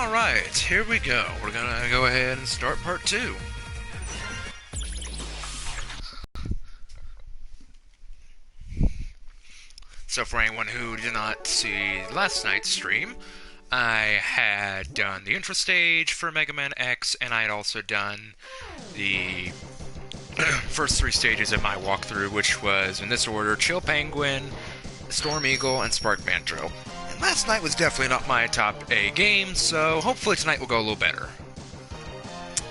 Alright, here we go. We're gonna go ahead and start part 2. So for anyone who did not see last night's stream, I had done the intro stage for Megaman X, and I had also done the first 3 stages of my walkthrough, which was, in this order, Chill Penguin, Storm Eagle, and Spark Banjo. And last night was definitely not my top A game, so hopefully tonight will go a little better.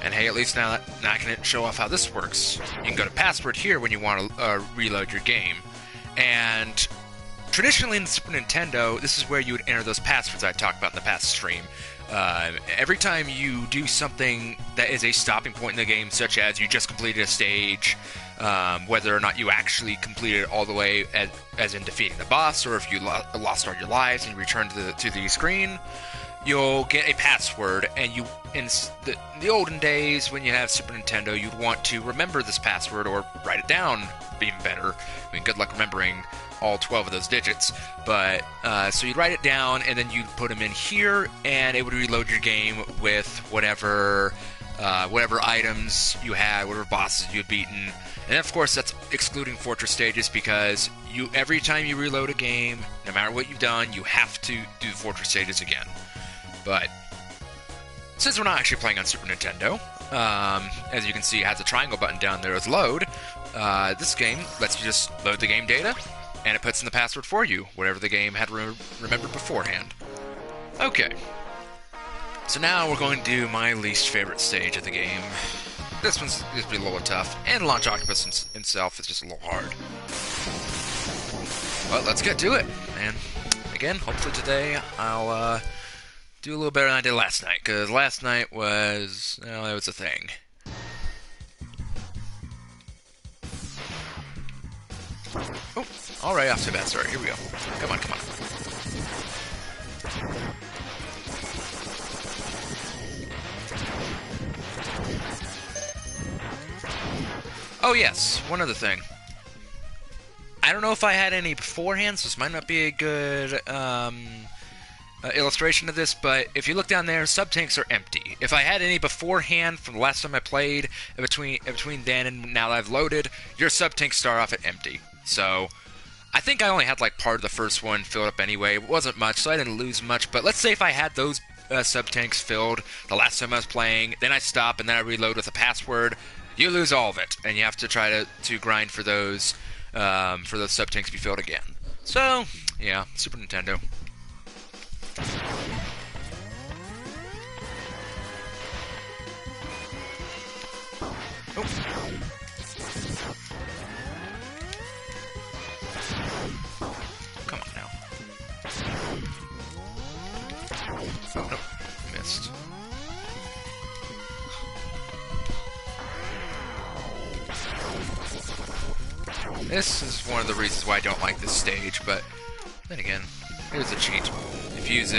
And hey, at least now I can show off how this works. You can go to password here when you want to reload your game. And traditionally in the Super Nintendo, this is where you would enter those passwords I talked about in the past stream. Every time you do something that is a stopping point in the game, such as you just completed a stage, whether or not you actually completed it all the way, as in defeating the boss, or if you lost all your lives and you return to the screen, you'll get a password. And you, in the olden days when you have Super Nintendo, you'd want to remember this password or write it down, even better. I mean, good luck remembering all 12 of those digits, but so you'd write it down and then you'd put them in here, and it would reload your game with whatever items you had, whatever bosses you had beaten. And of course, that's excluding fortress stages, because every time you reload a game, no matter what you've done, you have to do the fortress stages again. But since we're not actually playing on Super Nintendo, as you can see, it has a triangle button down there with load. This game lets you just load the game data, and it puts in the password for you, whatever the game had remembered beforehand. Okay. So now we're going to do my least favorite stage of the game. This one's going to be a little tough, and Launch Octopus himself is just a little hard. But let's get to it, and again, hopefully today I'll do a little better than I did last night, because last night was, well, it was a thing. Oh, alright, off to a bad start. Here we go. Come on, come on. Oh yes, one other thing. I don't know if I had any beforehand, so this might not be a good illustration of this, but if you look down there, sub-tanks are empty. If I had any beforehand from the last time I played, between then and now that I've loaded, your sub-tanks start off at empty. So I think I only had like part of the first one filled up anyway. It wasn't much, so I didn't lose much, but let's say if I had those sub-tanks filled the last time I was playing, then I stop and then I reload with a password, you lose all of it, and you have to try to grind for those sub-tanks to be filled again. So, yeah, Super Nintendo. Oh. Come on now. Oh, no. Missed. This is one of the reasons why I don't like this stage, but then again, here's a cheat. If you use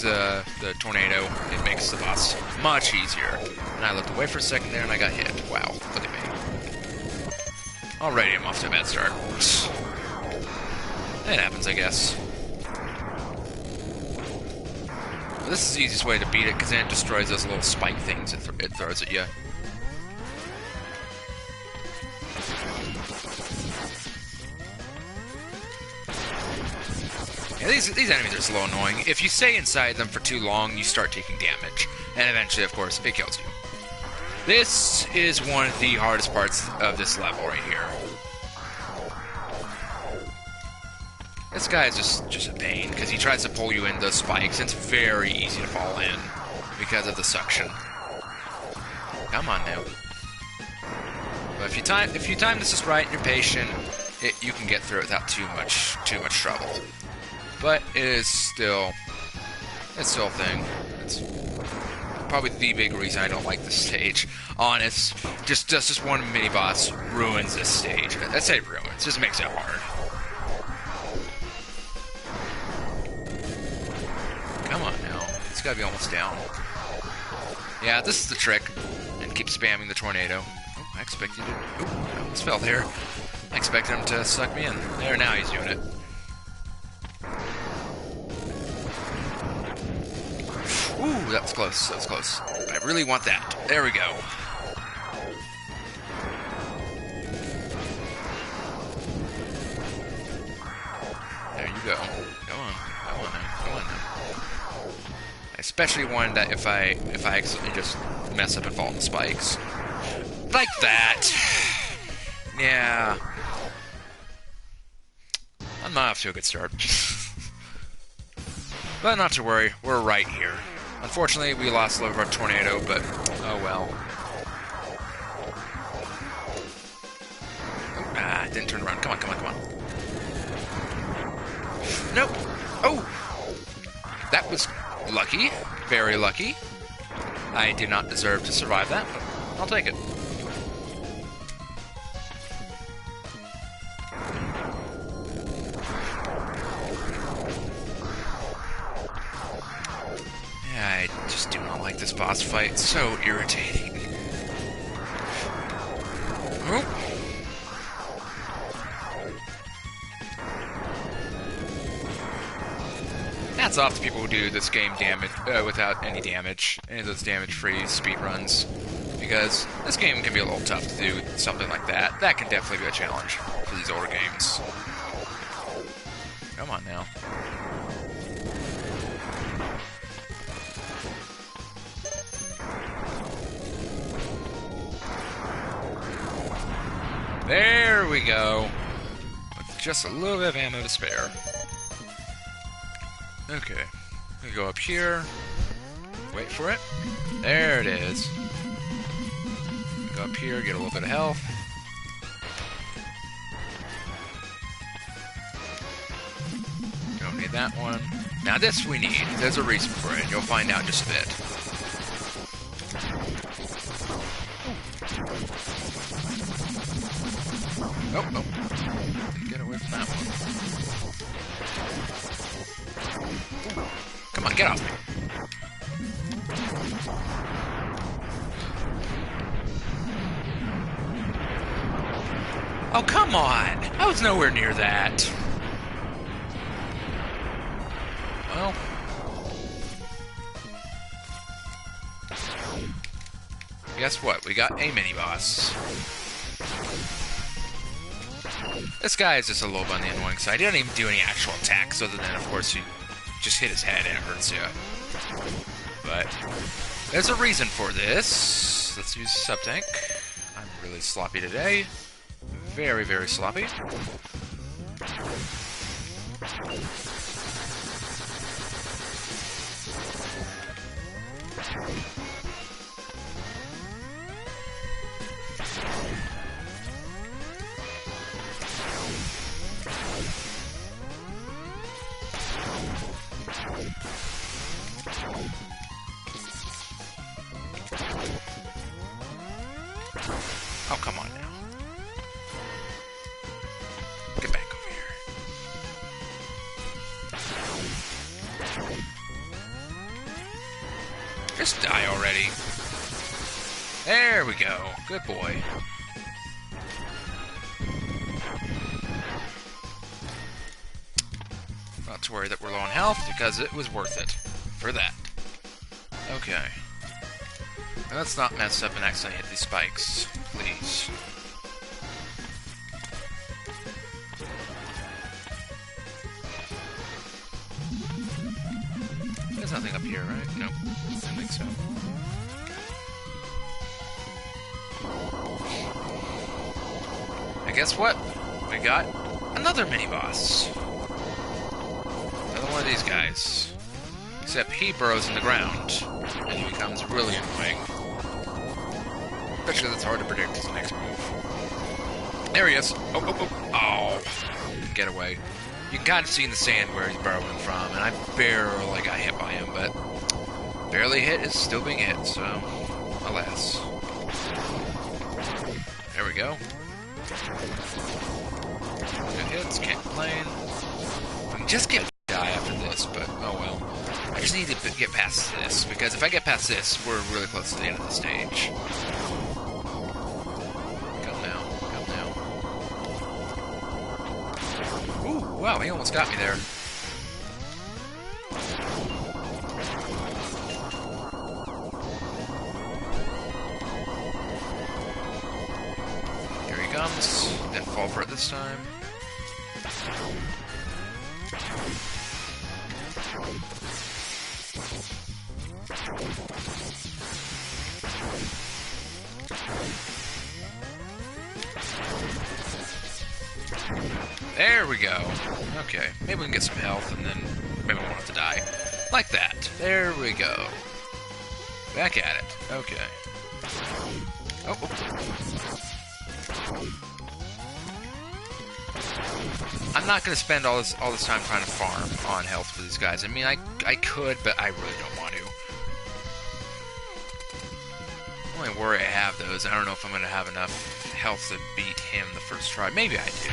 the tornado, it makes the boss much easier. And I looked away for a second there and I got hit. Wow, look at me. Alrighty, I'm off to a bad start. It happens, I guess. But this is the easiest way to beat it, because then it destroys those little spike things it throws at you. Yeah, these enemies are so annoying. If you stay inside them for too long, you start taking damage. And eventually, of course, it kills you. This is one of the hardest parts of this level right here. This guy is just a pain, because he tries to pull you in those spikes, and it's very easy to fall in because of the suction. Come on now. But if you time this is right and you're patient, you can get through it without too much trouble. But it is still a thing. It's probably the big reason I don't like this stage. Honest, just one mini boss ruins this stage. I say ruins, just makes it hard. Come on now, it's gotta be almost down. Yeah, this is the trick, and keep spamming the tornado. Oh, I expected it. Oh, I almost fell there. I expected him to suck me in. There, now he's doing it. Ooh. Ooh, that was close. That was close. I really want that. There we go. There you go. Go on. Go on now. Go on now. Especially one that if I accidentally just mess up and fall on the spikes. Like that. Yeah. I'm not off to a good start. But not to worry, we're right here. Unfortunately, we lost a little of our tornado, but oh well. Ah, didn't turn around. Come on, come on, come on. Nope. Oh! That was lucky. Very lucky. I did not deserve to survive that, but I'll take it. I just do not like this boss fight. It's so irritating. Oh. Hats off to people who do this game without any damage. Any of those damage-free speedruns. Because this game can be a little tough to do something like that. That can definitely be a challenge for these older games. Come on now. There we go. With just a little bit of ammo to spare. Okay. We go up here. Wait for it. There it is. Go up here, get a little bit of health. Don't need that one. Now this we need. There's a reason for it. You'll find out in just a bit. Oh, oh. Didn't get away from that one. Come on, get off me. Oh, come on! I was nowhere near that. Well. Guess what? We got a mini-boss. This guy is just a little on the annoying side. He doesn't even do any actual attacks other than, of course, you just hit his head and it hurts you. But there's a reason for this. Let's use sub-tank. I'm really sloppy today. Very, very sloppy. Oh, come on now. Get back over here. Just die already. There we go. Good boy. Not to worry that we're low on health, because it was worth it. For that. Okay. Now let's not mess up and accidentally hit these spikes. Please. There's nothing up here, right? Nope. I don't think so. And guess what? We got another mini-boss. Another one of these guys. Except he burrows in the ground, and he becomes really annoying. Especially that's hard to predict his next move. There he is! Oh, oh, oh! Oh! Didn't get away. You can kind of see in the sand where he's burrowing from, and I barely got hit by him, but barely hit is still being hit, so alas. There we go. Good hits, can't complain. We can just get die after this, but oh well. I just need to get past this, because if I get past this, we're really close to the end of the stage. Come now, come now. Ooh, wow, he almost got me there. comes. Didn't fall for it this time. There we go. Okay, maybe we can get some health and then maybe we won't have to die. Like that. There we go. Back at it. Okay. Oh, I'm not gonna spend all this time trying to farm on health for these guys. I mean, I could, but I really don't want to. The only worry I have, though, is I don't know if I'm gonna have enough health to beat him the first try. Maybe I do.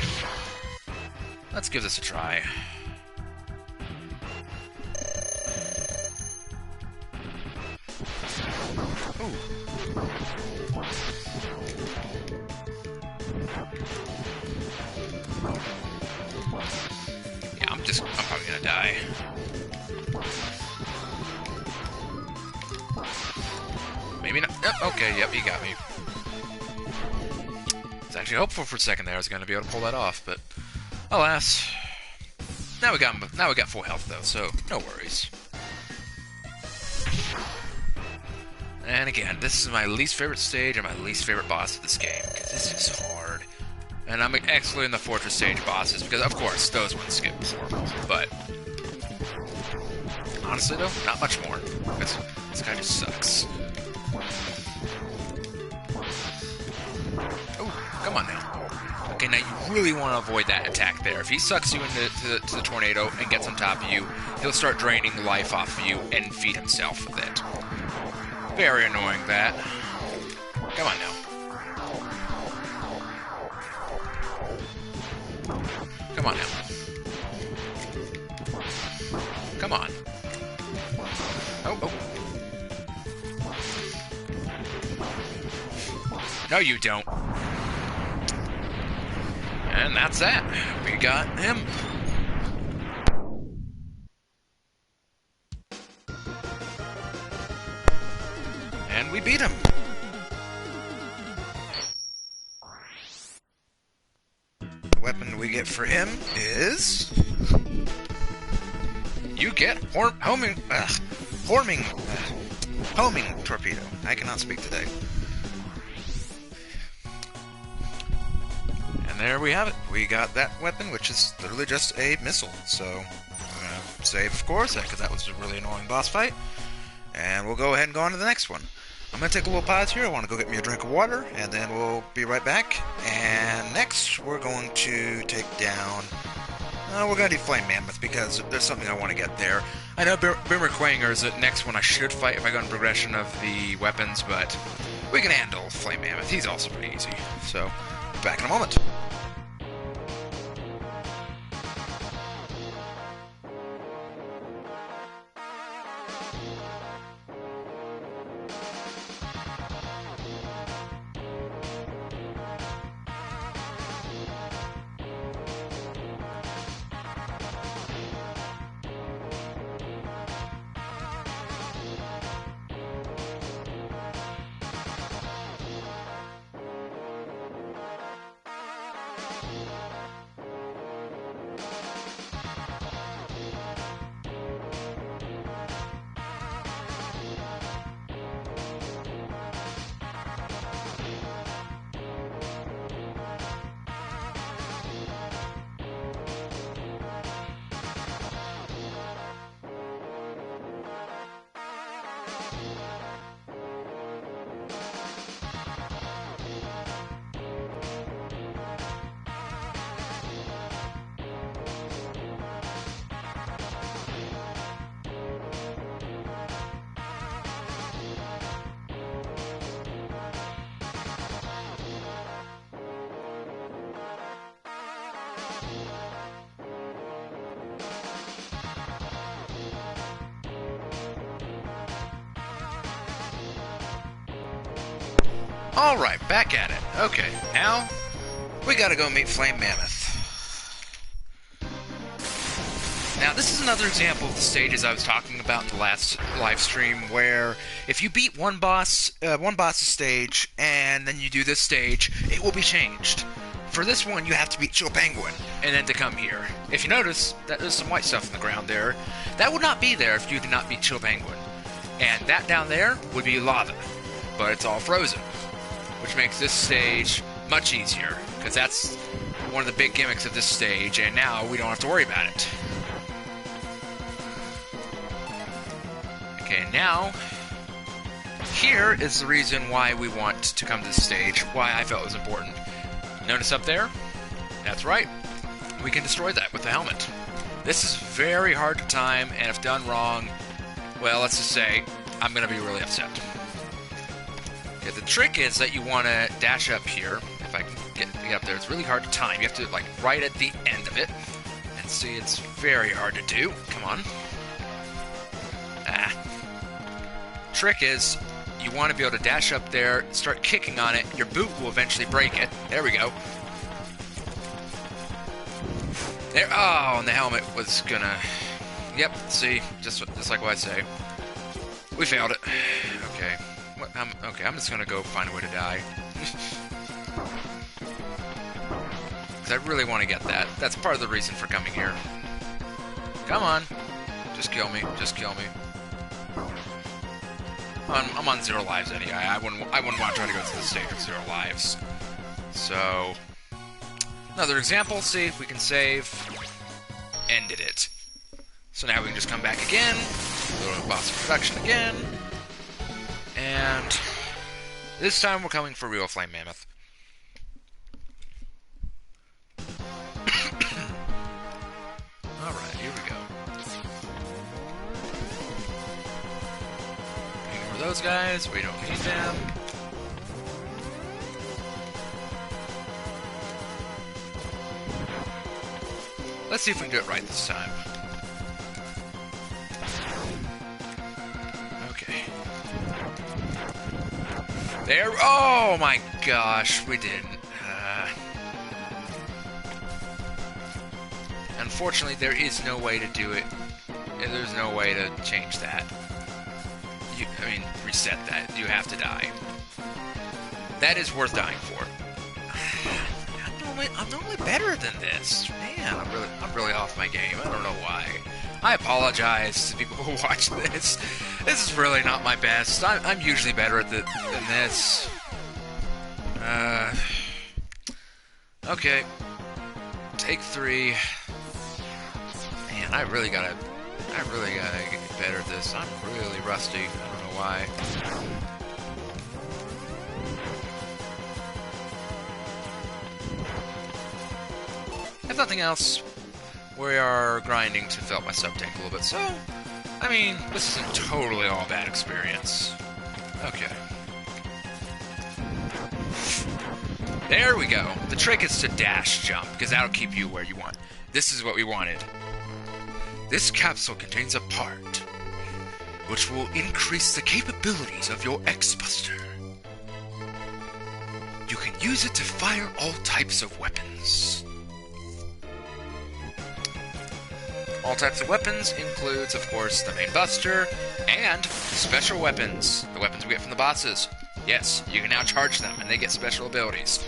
Let's give this a try. Ooh. Yeah, I'm probably gonna die. Maybe not. Yep, okay, yep, you got me. It's actually hopeful for a second there I was gonna be able to pull that off, but alas. Now we got full health though, so no worries. And again, this is my least favorite stage and my least favorite boss of this game, because this is hard. And I'm excluding the Fortress stage bosses, because of course, those ones skip horrible, but honestly though, not much more. This guy just sucks. Oh, come on now. Okay, now you really want to avoid that attack there. If he sucks you into the tornado and gets on top of you, he'll start draining life off of you and feed himself with it. Very annoying, that. Come on now. Come on now. Come on. Oh, oh. No, you don't. And that's that. We got him. And we beat him. The weapon we get for him is... You get homing torpedo. I cannot speak today. And there we have it. We got that weapon, which is literally just a missile. So, I'm gonna save, of course, because that was a really annoying boss fight. And we'll go ahead and go on to the next one. I'm going to take a little pause here. I want to go get me a drink of water, and then we'll be right back. And next, we're going to take down... we're going to do Flame Mammoth, because there's something I want to get there. I know Boomer Quanger is the next one I should fight if I go in progression of the weapons, but we can handle Flame Mammoth. He's also pretty easy. So, back in a moment. Alright, back at it. Okay, now we gotta go meet Flame Mammoth. Now, this is another example of the stages I was talking about in the last live stream, where if you beat one boss's stage, and then you do this stage, it will be changed. For this one, you have to beat Chill Penguin, and then to come here. If you notice, that there's some white stuff in the ground there. That would not be there if you did not beat Chill Penguin. And that down there would be lava, but it's all frozen, which makes this stage much easier, because that's one of the big gimmicks of this stage, and now we don't have to worry about it. Okay, now, here is the reason why we want to come to this stage, why I felt it was important. Notice up there? That's right. We can destroy that with the helmet. This is very hard to time, and if done wrong, well, let's just say, I'm going to be really upset. Okay, the trick is that you want to dash up here. If I can get up there, it's really hard to time. You have to, like, right at the end of it. And see, it's very hard to do. Come on. Trick is, you want to be able to dash up there, start kicking on it. Your boot will eventually break it. There we go. There. Oh, and the helmet was gonna... Yep, see, just like what I say. We failed it. Okay. Okay, I'm just gonna go find a way to die. Because I really want to get that. That's part of the reason for coming here. Come on. Just kill me. Just kill me. I'm on 0 lives anyway. I wouldn't want to try to go to the stage with 0 lives. So, another example. See if we can save. Ended it. So now we can just come back again. Go to boss production again. And this time we're coming for real Flame Mammoth. Alright, here we go. Ignore those guys, we don't need them. Let's see if we can do it right this time. Okay. There. Oh my gosh, we didn't. Unfortunately, there is no way to do it. There's no way to change that. I mean, reset that. You have to die. That is worth dying for. I'm normally better than this. Man, I'm really off my game. I don't know why. I apologize to people who watch this. This is really not my best. I'm usually better at than this. Okay. Take 3. Man, I really gotta get better at this. I'm really rusty. I don't know why. If nothing else, we are grinding to fill up my sub-tank a little bit, so, I mean, this isn't totally all a bad experience. Okay. There we go. The trick is to dash jump, because that'll keep you where you want. This is what we wanted. This capsule contains a part which will increase the capabilities of your X-Buster. You can use it to fire all types of weapons. All types of weapons includes, of course, the main buster, and special weapons, the weapons we get from the bosses. Yes, you can now charge them, and they get special abilities.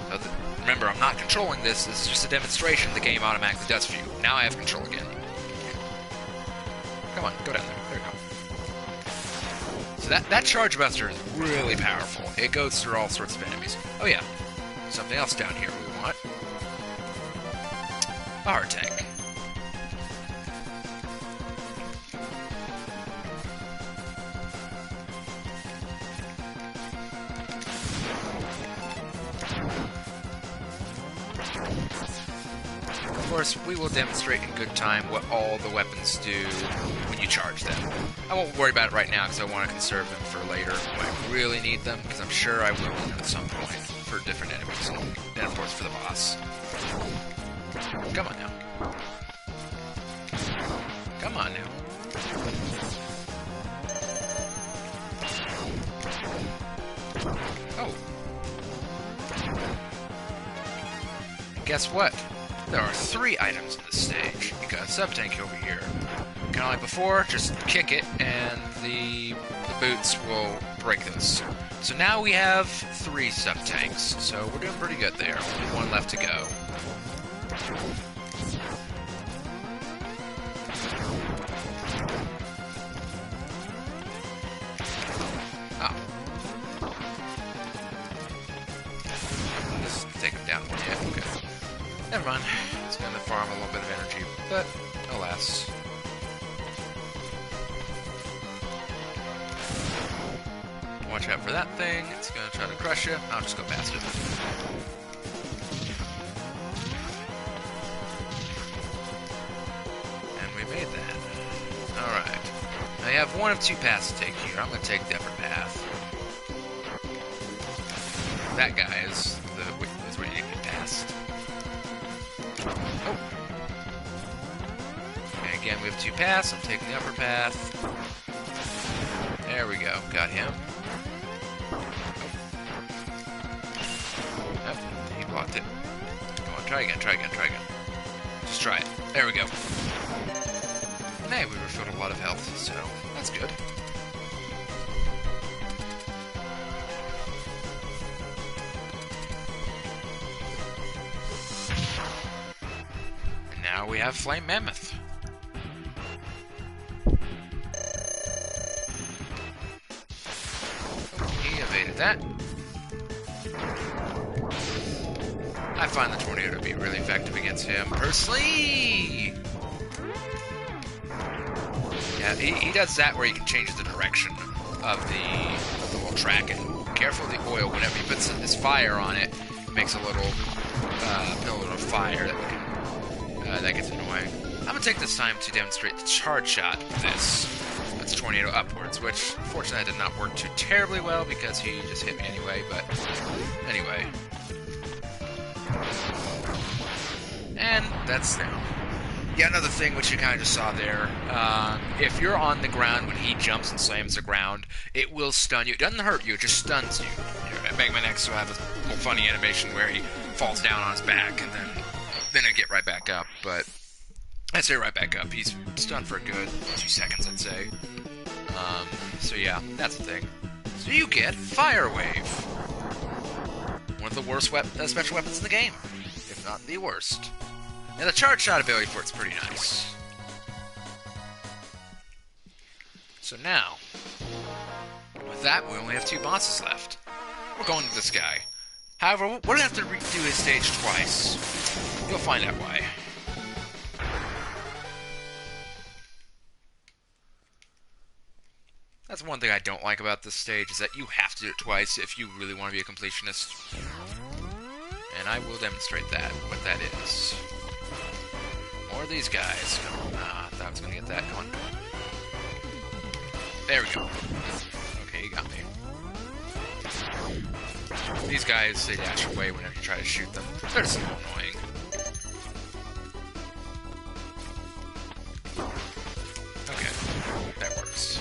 So remember, I'm not controlling this. This is just a demonstration the game automatically does for you. Now I have control again. Come on, go down there. There we go. So that charge buster is really powerful. It goes through all sorts of enemies. Oh yeah, something else down here we want. A heart tank. Of course, we will demonstrate in good time what all the weapons do when you charge them. I won't worry about it right now because I want to conserve them for later when I really need them, because I'm sure I will need them at some point for different enemies, and of course for the boss. Come on now. Come on now. Oh. And guess what? There are 3 items in this stage. You got a sub-tank over here. Kind of like before, just kick it, and the boots will break those. So now we have 3 sub-tanks, so we're doing pretty good there. Only 1 left to go. Oh. Just take him down. Yeah, okay. Never mind. It's gonna farm a little bit of energy, but alas. Watch out for that thing. It's gonna try to crush you. I'll just go past it. And we made that. Alright. Now you have 1 of 2 paths to take here. I'm gonna take the upper path. That guy is where you need to get past. Oh. And again, we have 2 paths. I'm taking the upper path. There we go. Got him. Oh, he blocked it. Come on, try again, try again, try again. Just try it. There we go. And hey, we refilled a lot of health, so that's good. And now we have Flame Mammoth. That. I find the tornado to be really effective against him, personally. Yeah, he does that where he can change the direction of the little track. And ooh, careful of the oil. Whenever he puts this fire on it, it makes a little pillar of fire that gets annoying. I'm gonna take this time to demonstrate the charge shot of this. That's tornado upwards, which fortunately did not work too terribly well because he just hit me anyway, but anyway. And that's down. Yeah, another thing which you kind of just saw there, if you're on the ground when he jumps and slams the ground, it will stun you. It doesn't hurt you, it just stuns you. Megaman X will have a little funny animation where he falls down on his back and then he'll get right back up, but I say right back up. He's stunned for a good 2 seconds, I'd say. So yeah, that's the thing. So you get Fire Wave. One of the worst special weapons in the game, if not the worst. And the charge shot ability for it's pretty nice. So now, with that, we only have 2 bosses left. We're going to this guy. However, we're going to have to redo his stage twice. You'll find out why. That's one thing I don't like about this stage, is that you have to do it twice if you really want to be a completionist. And I will demonstrate that, what that is. More of these guys. I thought I was going to get that. Come on. There we go. Okay, you got me. These guys, they dash away whenever you try to shoot them. They're just a little annoying. Okay, that works.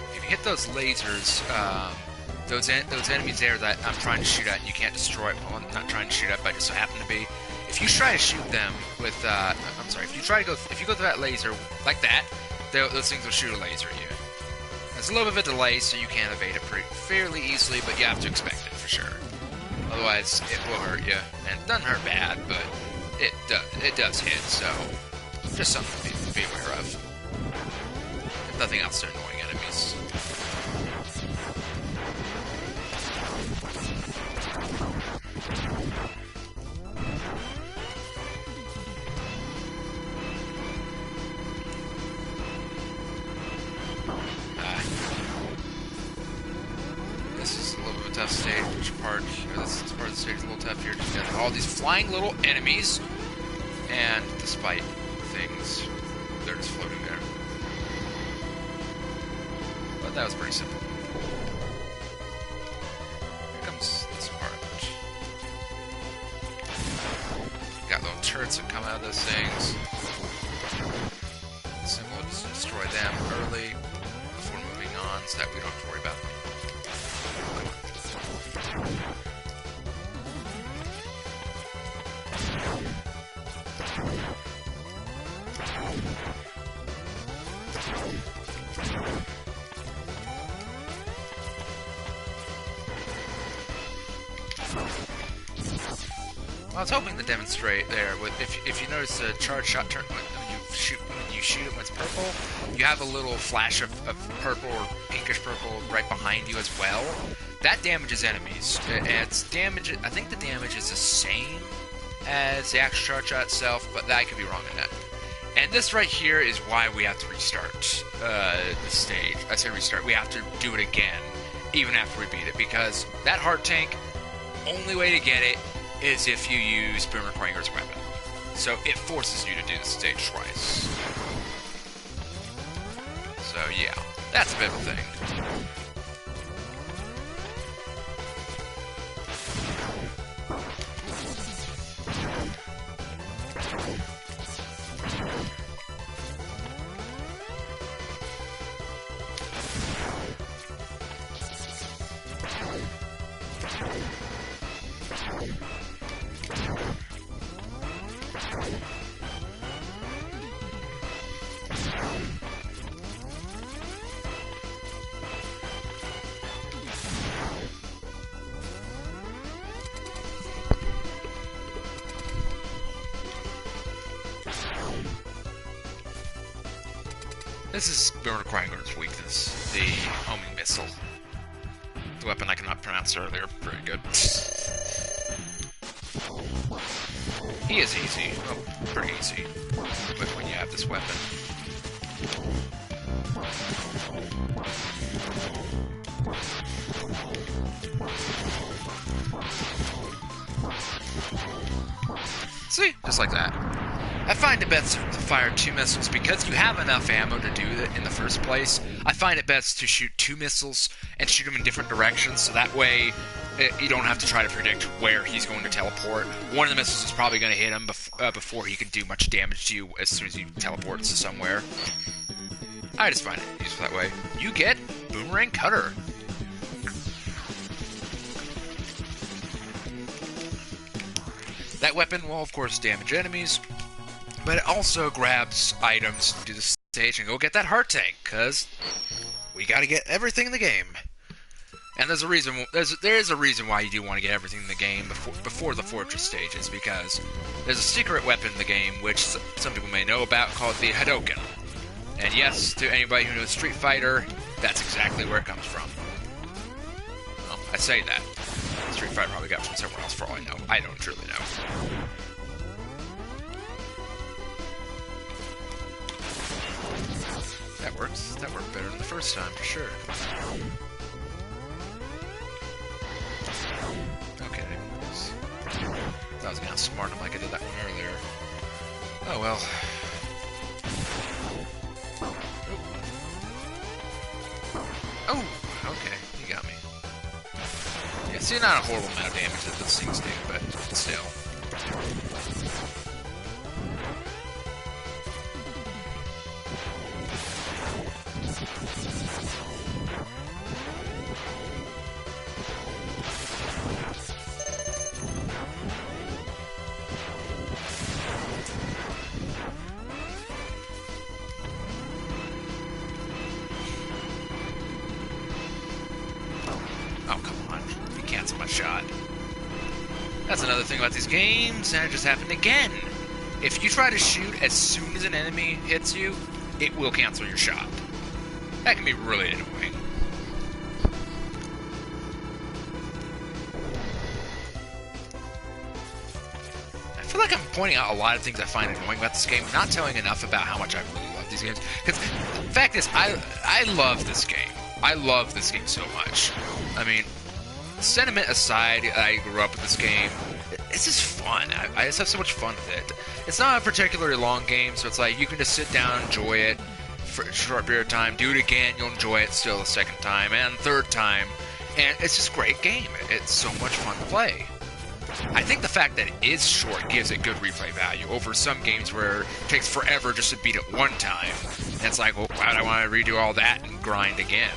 If you hit those lasers, those enemies there that I'm trying to shoot at and you can't destroy, well, I'm not trying to shoot at, but I just so happen to be. If you try to shoot them with, if you go through that laser like that, those things will shoot a laser at you. There's a little bit of a delay, so you can evade it fairly easily, but you have to expect it for sure. Otherwise, it will hurt you, and it doesn't hurt bad, but it does hit. So just something to be aware of. If nothing else, they're annoying enemies. This is a little bit of a tough stage. This part of the stage is a little tough here. Just got all these flying little enemies, and despite things, they're just floating there. But that was pretty simple. Here comes this part. Got little turrets that come out of those things. Simple, just destroy them early before moving on, so that we don't have to worry about them. Well, I was hoping to demonstrate there with if you notice the charge shot turn when you shoot it when it's purple, you have a little flash of purple or pinkish purple right behind you as well. That damages enemies. It's damage. I think the damage is the same as the actual charge shot itself, but I could be wrong on that. And this right here is why we have to restart the stage. I say restart. We have to do it again, even after we beat it, because that heart tank, only way to get it is if you use Boomer Quanger's weapon. So it forces you to do the stage twice. So yeah, that's a bit of a thing. This is Boomer Quanger's weakness, the homing missile. The weapon I cannot pronounce earlier. Very good. He is easy. Well, pretty easy. But when you have this weapon. See? Just like that. I find it best to fire 2 missiles because you have enough ammo to do it in the first place. I find it best to shoot 2 missiles and shoot them in different directions, so that way you don't have to try to predict where he's going to teleport. One of the missiles is probably going to hit him before he can do much damage to you as soon as he teleports to somewhere. I just find it useful that way. You get Boomerang Cutter. That weapon will, of course, damage enemies, but it also grabs items to do the stage and go get that heart tank, because we gotta get everything in the game. And there's a reason. There is a reason why you do want to get everything in the game before the fortress stages, because there's a secret weapon in the game which some people may know about called the Hadoken. And yes, to anybody who knows Street Fighter, that's exactly where it comes from. Well, I say that. Street Fighter probably got it from somewhere else for all I know. I don't truly know. That works. That worked better than the first time, for sure. Okay. Thought I was gonna outsmart him like I did that one earlier. Oh well. Oh! Okay, you got me. Yeah, see, not a horrible amount of damage that those things do, but still. Oh, come on. You cancel my shot. That's another thing about these games, and it just happened again. If you try to shoot as soon as an enemy hits you, it will cancel your shot. That can be really annoying. I feel like I'm pointing out a lot of things I find annoying about this game, not telling enough about how much I really love these games. Because the fact is, I love this game. I love this game so much. I mean, sentiment aside, I grew up with this game. It's just fun. I just have so much fun with it. It's not a particularly long game, so it's like you can just sit down, enjoy it for a short period of time, do it again, you'll enjoy it still a second time, and third time. And it's just a great game. It's so much fun to play. I think the fact that it is short gives it good replay value over some games where it takes forever just to beat it one time. And it's like, well, why do I want to redo all that and grind again?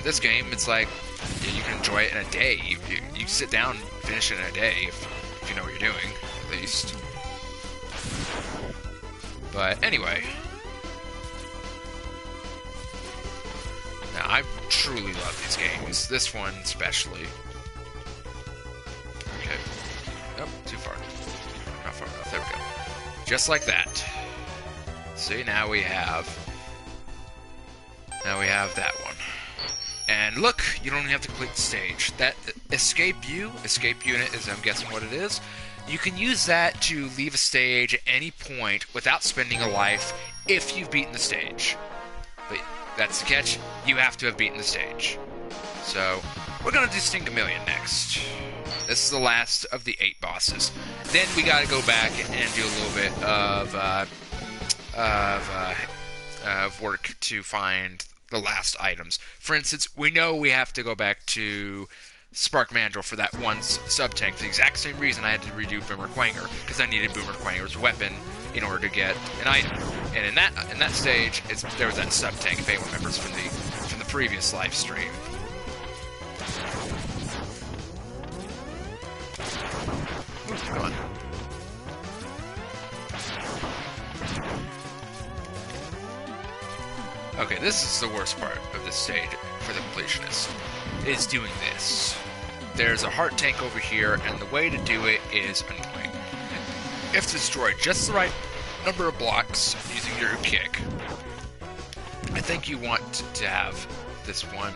This game, it's like, you can enjoy it in a day. You sit down and finish it in a day if you know what you're doing, at least. But anyway. Yeah, I truly love these games. This one especially. Okay. Nope, too far. Not far enough. There we go. Just like that. See, now we have that one. And look, you don't even have to complete the stage. That escape unit is, I'm guessing, what it is. You can use that to leave a stage at any point without spending a life if you've beaten the stage. But that's the catch, you have to have beaten the stage. So, we're gonna do Stingamillion next. This is the last of the 8 bosses. Then we gotta go back and do a little bit of work to find the last items. For instance, we know we have to go back to Spark Mandrill for that one sub-tank. The exact same reason I had to redo Boomer Quanger, because I needed Boomer Quanger's weapon in order to get an item. And in that stage, there was that sub-tank, if anyone remembers from the previous live stream. Come on. Okay, this is the worst part of this stage for the completionist, is doing this. There's a heart tank over here, and the way to do it is annoying. You have to destroy just the right number of blocks using your kick. I think you want to have this one.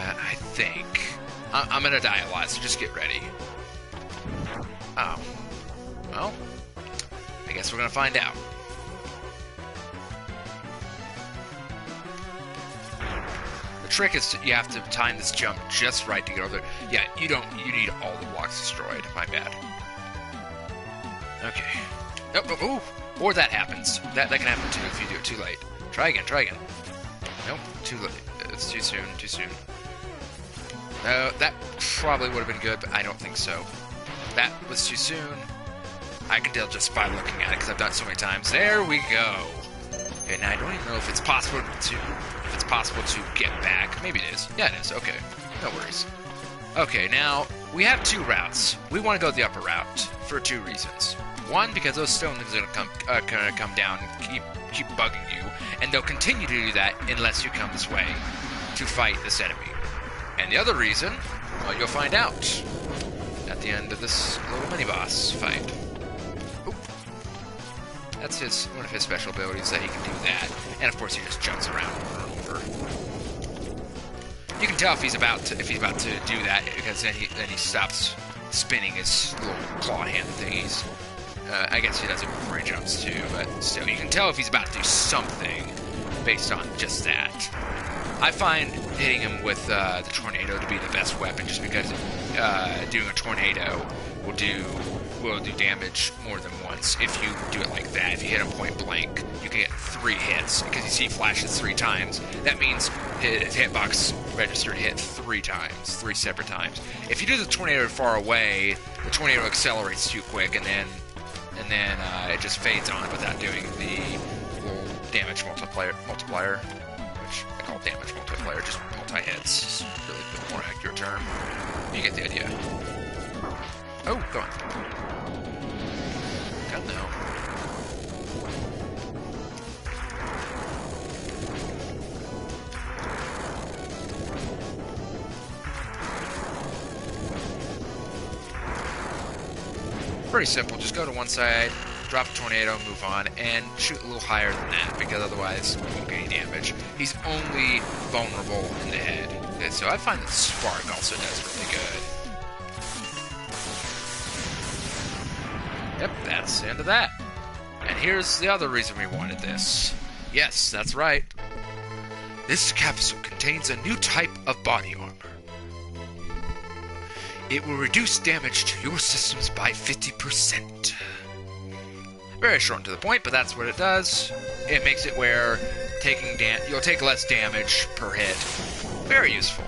I think. I'm gonna die a lot, so just get ready. Oh. Well, I guess we're gonna find out. The trick is you have to time this jump just right to get over there. Yeah, you need all the blocks destroyed. My bad. Okay. Nope, nope, ooh. Or that happens. That can happen too if you do it too late. Try again, try again. Nope, too late. It's too soon, too soon. No, that probably would have been good, but I don't think so. That was too soon. I can tell just by looking at it, because I've done it so many times. There we go. Okay, now I don't even know if it's possible to get back. Maybe it is. Yeah, it is. Okay, no worries. Okay, now we have 2 routes. We want to go the upper route for 2 reasons. One, because those stone things are gonna come down and keep bugging you, and they'll continue to do that unless you come this way to fight this enemy. And the other reason, well, you'll find out at the end of this little mini-boss fight. Oop. That's one of his special abilities, that he can do that. And of course he just jumps around over and over. You can tell if he's about to do that, because then he stops spinning his little claw hand thingies. I guess he does it before he jumps too, but still, you can tell if he's about to do something based on just that. I find hitting him with the tornado to be the best weapon, just because doing a tornado will do damage more than once if you do it like that. If you hit him point blank, you can get 3 hits, because you see flashes 3 times. That means his hitbox registered hit 3 times, 3 separate times. If you do the tornado far away, the tornado accelerates too quick, and then it just fades on without doing the little damage multiplier, which I call damage multiplier, just multi-hits. It's really a more accurate term. You get the idea. Oh, go on. God, no. Pretty simple. Just go to one side, drop a tornado, move on, and shoot a little higher than that, because otherwise you won't get any damage. He's only vulnerable in the head. So I find that Spark also does really good. Yep, that's the end of that. And here's the other reason we wanted this. Yes, that's right. This capsule contains a new type of body armor. It will reduce damage to your systems by 50%. Very short and to the point, but that's what it does. It makes it where you'll take less damage per hit. Very useful.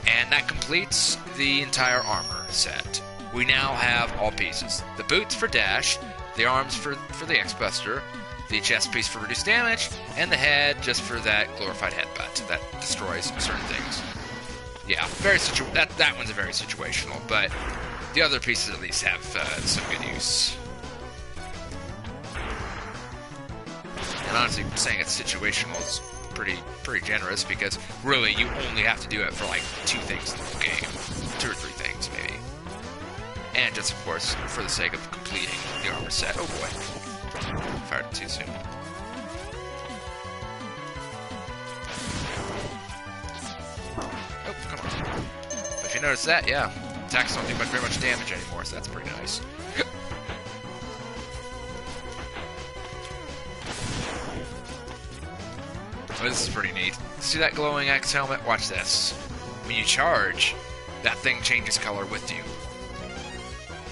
And that completes the entire armor set. We now have all pieces. The boots for dash, the arms for the X-Buster, the chest piece for reduced damage, and the head just for that glorified headbutt that destroys certain things. Yeah, that one's a very situational, but the other pieces at least have some good use. And honestly, saying it's situational is pretty generous, because really you only have to do it for like 2 things in the game. 2 or 3 things, maybe. And just, of course, for the sake of completing the armor set. Oh boy. Fired it too soon. Oh, come on. But if you notice that, yeah, attacks don't do very much damage anymore, so that's pretty nice. Oh, this is pretty neat. See that glowing X helmet? Watch this. When you charge, that thing changes color with you.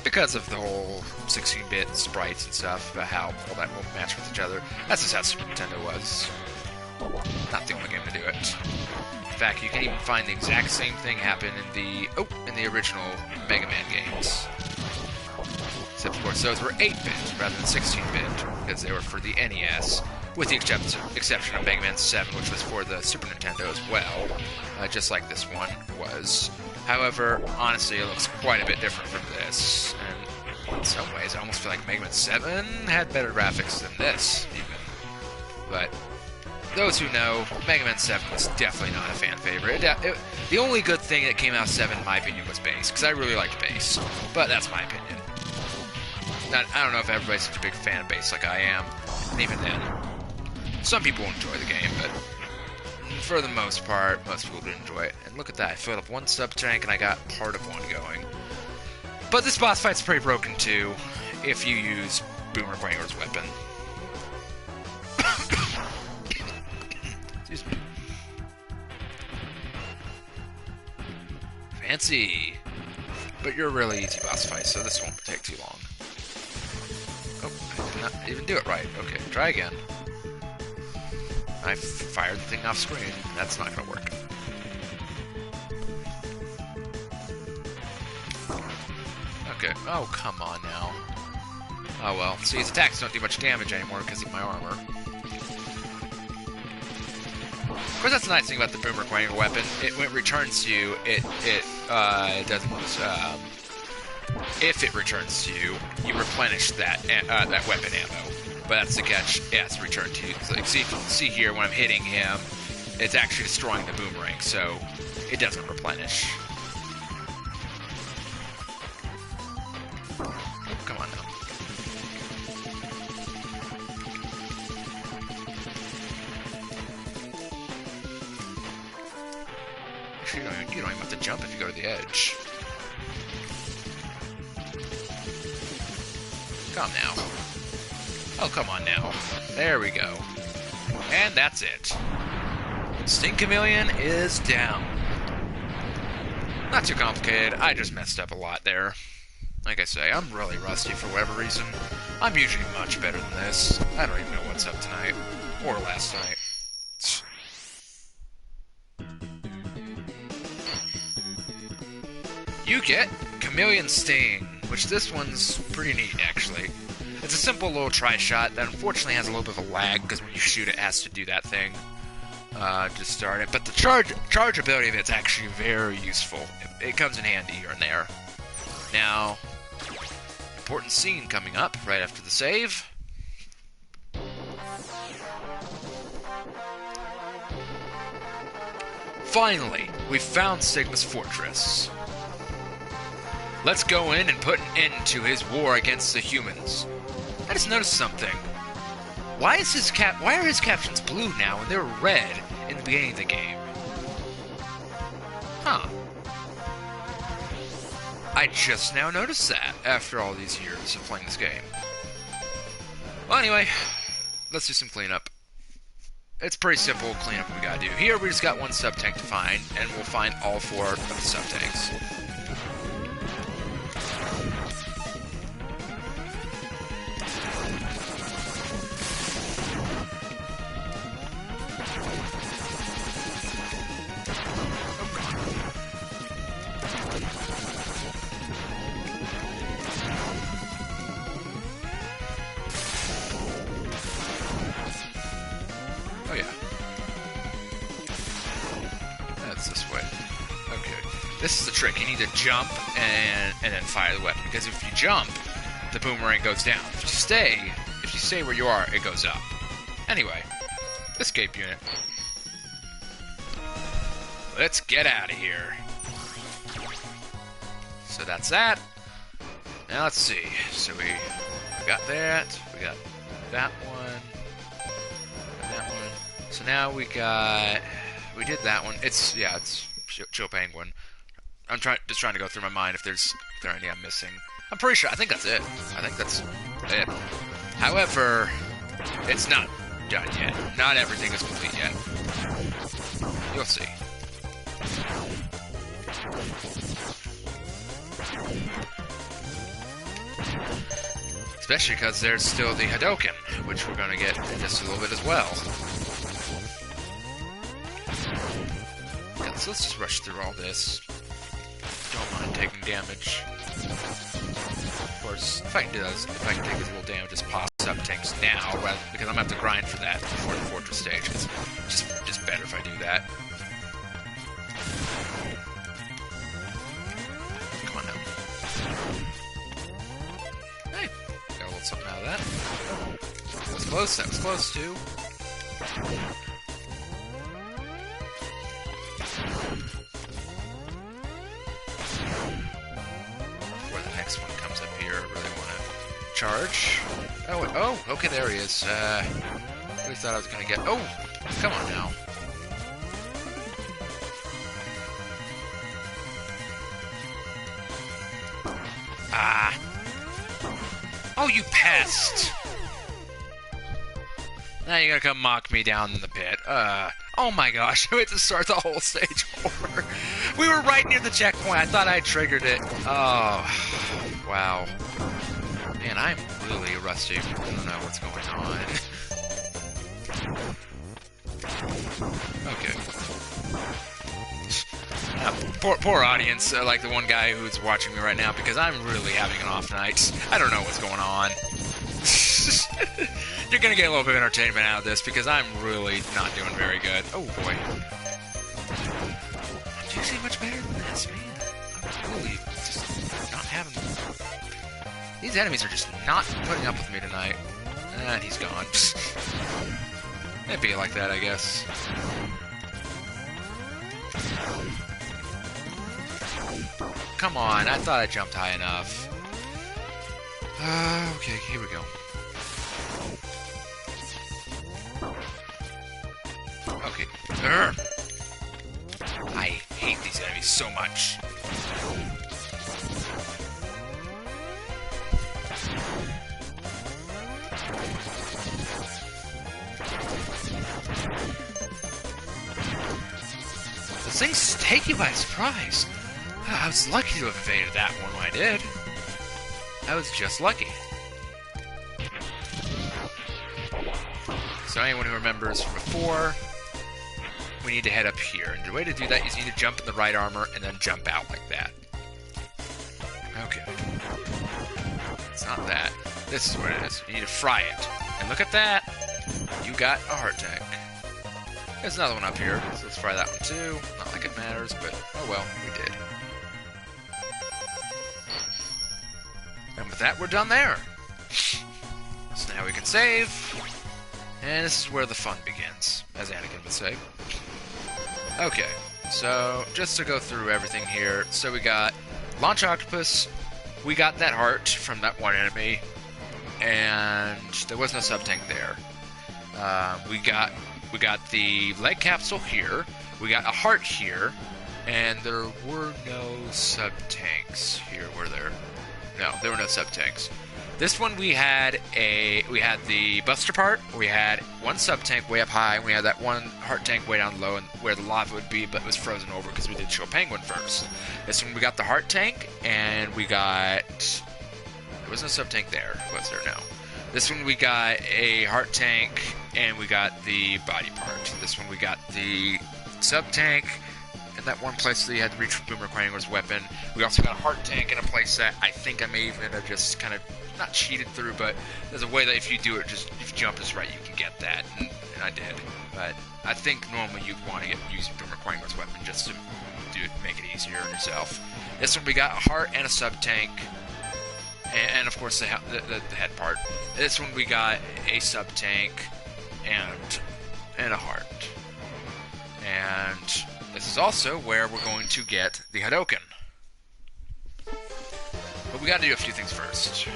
Because of the whole 16-bit sprites and stuff, about how all that will match with each other. That's just how Super Nintendo was. Not the only game to do it. In fact, you can even find the exact same thing happen in the original Mega Man games. Except, of course, those were 8-bit rather than 16-bit, because they were for the NES, with the exception of Mega Man 7, which was for the Super Nintendo as well, just like this one was. However, honestly, it looks quite a bit different from this, and in some ways, I almost feel like Mega Man 7 had better graphics than this, even. But those who know, Mega Man 7 was definitely not a fan favorite. The only good thing that came out of 7, in my opinion, was bass, because I really liked bass, but that's my opinion. I don't know if everybody's such a big fan of bass like I am, and even then, some people enjoy the game, but for the most part, most people do enjoy it. And look at that, I filled up 1 sub-tank and I got part of 1 going. But this boss fight's pretty broken too, if you use Boomer Quanger's weapon. Excuse me. Fancy! But you're a really easy boss fight, so this won't take too long. Oh, I did not even do it right. Okay, try again. I fired the thing off screen. That's not gonna work. Okay. Oh, come on now. Oh well. See, his attacks don't do much damage anymore because of my armor. Of course, that's the nice thing about the Boomer Quanger weapon. When it returns to you, it doesn't. If it returns to you, you replenish that weapon ammo. But that's the catch. It has to return to you. So, like, see here, when I'm hitting him, it's actually destroying the boomerang, so it doesn't replenish. Oh, come on now. Actually, you don't even have to jump if you go to the edge. Come now. Oh, come on now. There we go. And that's it. Sting Chameleon is down. Not too complicated. I just messed up a lot there. Like I say, I'm really rusty for whatever reason. I'm usually much better than this. I don't even know what's up tonight. Or last night. You get Chameleon Sting, which this one's pretty neat, actually. It's a simple little tri-shot that unfortunately has a little bit of a lag, because when you shoot it has to do that thing to start it. But the charge ability of it's actually very useful. It comes in handy here and there. Now, important scene coming up right after the save. Finally, we've found Sigma's fortress. Let's go in and put an end to his war against the humans. I just noticed something. Why are his captions blue now when they were red in the beginning of the game? Huh. I just now noticed that after all these years of playing this game. Well, anyway, let's do some cleanup. It's pretty simple cleanup we gotta do. Here we just got 1 sub-tank to find, and we'll find all 4 of the sub-tanks. Oh yeah. That's this way. Okay. This is the trick. You need to jump and then fire the weapon. Because if you jump, the boomerang goes down. If you stay where you are, it goes up. Anyway, escape unit. let's get out of here. So that's that. Now let's see. So we got that. We got that one. That one. So now we did that one. It's Chill Penguin. I'm just trying to go through my mind if there are any I'm missing. I'm pretty sure. I think that's it. I think that's it. However, it's not done yet. Not everything is complete yet. You'll see. Especially because there's still the Hadoken, which we're going to get in just a little bit as well. Yeah, so let's just rush through all this. Don't mind taking damage. Of course, if I can take this little damage, just pop sub-tanks now, rather, because I'm going to have to grind for that before the Fortress stage. It's just better if I do that. Come on now. Hey, got a little something out of that. That was close. That was close too. Before the next one comes up here, I really want to charge. Oh, okay, there he is. I really thought I was gonna get. Oh, come on now. Ah. Oh, you pest! Now you're gonna come mock me down in the pit. Oh my gosh, I had to start the whole stage over. We were right near the checkpoint. I thought I triggered it. Oh, wow. Man, I'm really rusty. I don't know what's going on. Okay. Poor audience, like the one guy who's watching me right now, because I'm really having an off night. I don't know what's going on. You're gonna get a little bit of entertainment out of this, because I'm really not doing very good. Oh boy. I'm usually much better than this, man. I'm really just not having... These enemies are just not putting up with me tonight. And he's gone. It'd be like that, I guess. Come on, I thought I jumped high enough. Okay, here we go. Okay. I hate these enemies so much. Those things take you by surprise. I was lucky to have evaded that one when I did. I was just lucky. So anyone who remembers from before, we need to head up here. And the way to do that is you need to jump in the right armor and then jump out like that. Okay. It's not that. This is what it is. You need to fry it. And look at that. You got a heart tank. There's another one up here, so let's fry that one too. Not like it matters, but oh well, we did. And with that, we're done there. So now we can save. And this is where the fun begins, as Anakin would say. Okay, so just to go through everything here. So we got Launch Octopus. We got that heart from that one enemy. And there was no sub-tank there. We got the leg capsule here. We got a heart here. And there were no sub-tanks here, were there? No, there were no sub-tanks. This one we had the Buster part. We had one sub-tank way up high, and we had that one heart tank way down low and where the lava would be, but it was frozen over because we did Chill Penguin first. This one we got the heart tank, and we got... There was no sub-tank there, was there? No. This one we got a heart tank, and we got the body part. This one we got the sub-tank, and that one place that you had to reach for Boomer Quanger's weapon. We also got a heart tank in a place that I think I may even have just kind of not cheated through, but there's a way that if you do it, just if you jump just right, you can get that, and I did. But I think normally you'd want to use Boomer Quanger's weapon just to make it easier on yourself. This one we got a heart and a sub tank, and of course the head part. This one we got a sub tank and a heart, and this is also where we're going to get the Hadouken. But we gotta do a few things first.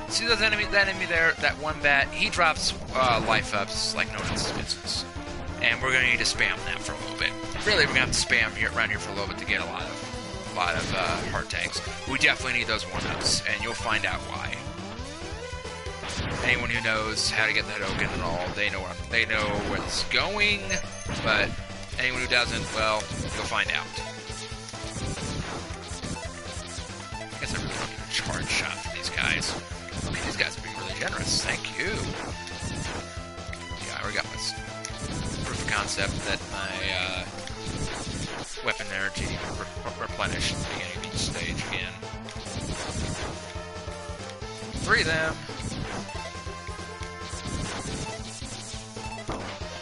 See those enemy, that enemy there, that one bat, he drops life ups like no one else's business. And we're gonna need to spam that for a little bit. Really, we're gonna have to spam here around here for a little bit to get a lot of heart tags. We definitely need those 1-ups, and you'll find out why. Anyone who knows how to get that Hadouken and all, they know where it's going. But anyone who doesn't, well, you'll find out. I guess I really don't need a charge shot for these guys. Okay, these guys are being really generous. Thank you. Yeah, I already got this proof of concept that my weapon energy replenished at the beginning of each stage again. 3 of them.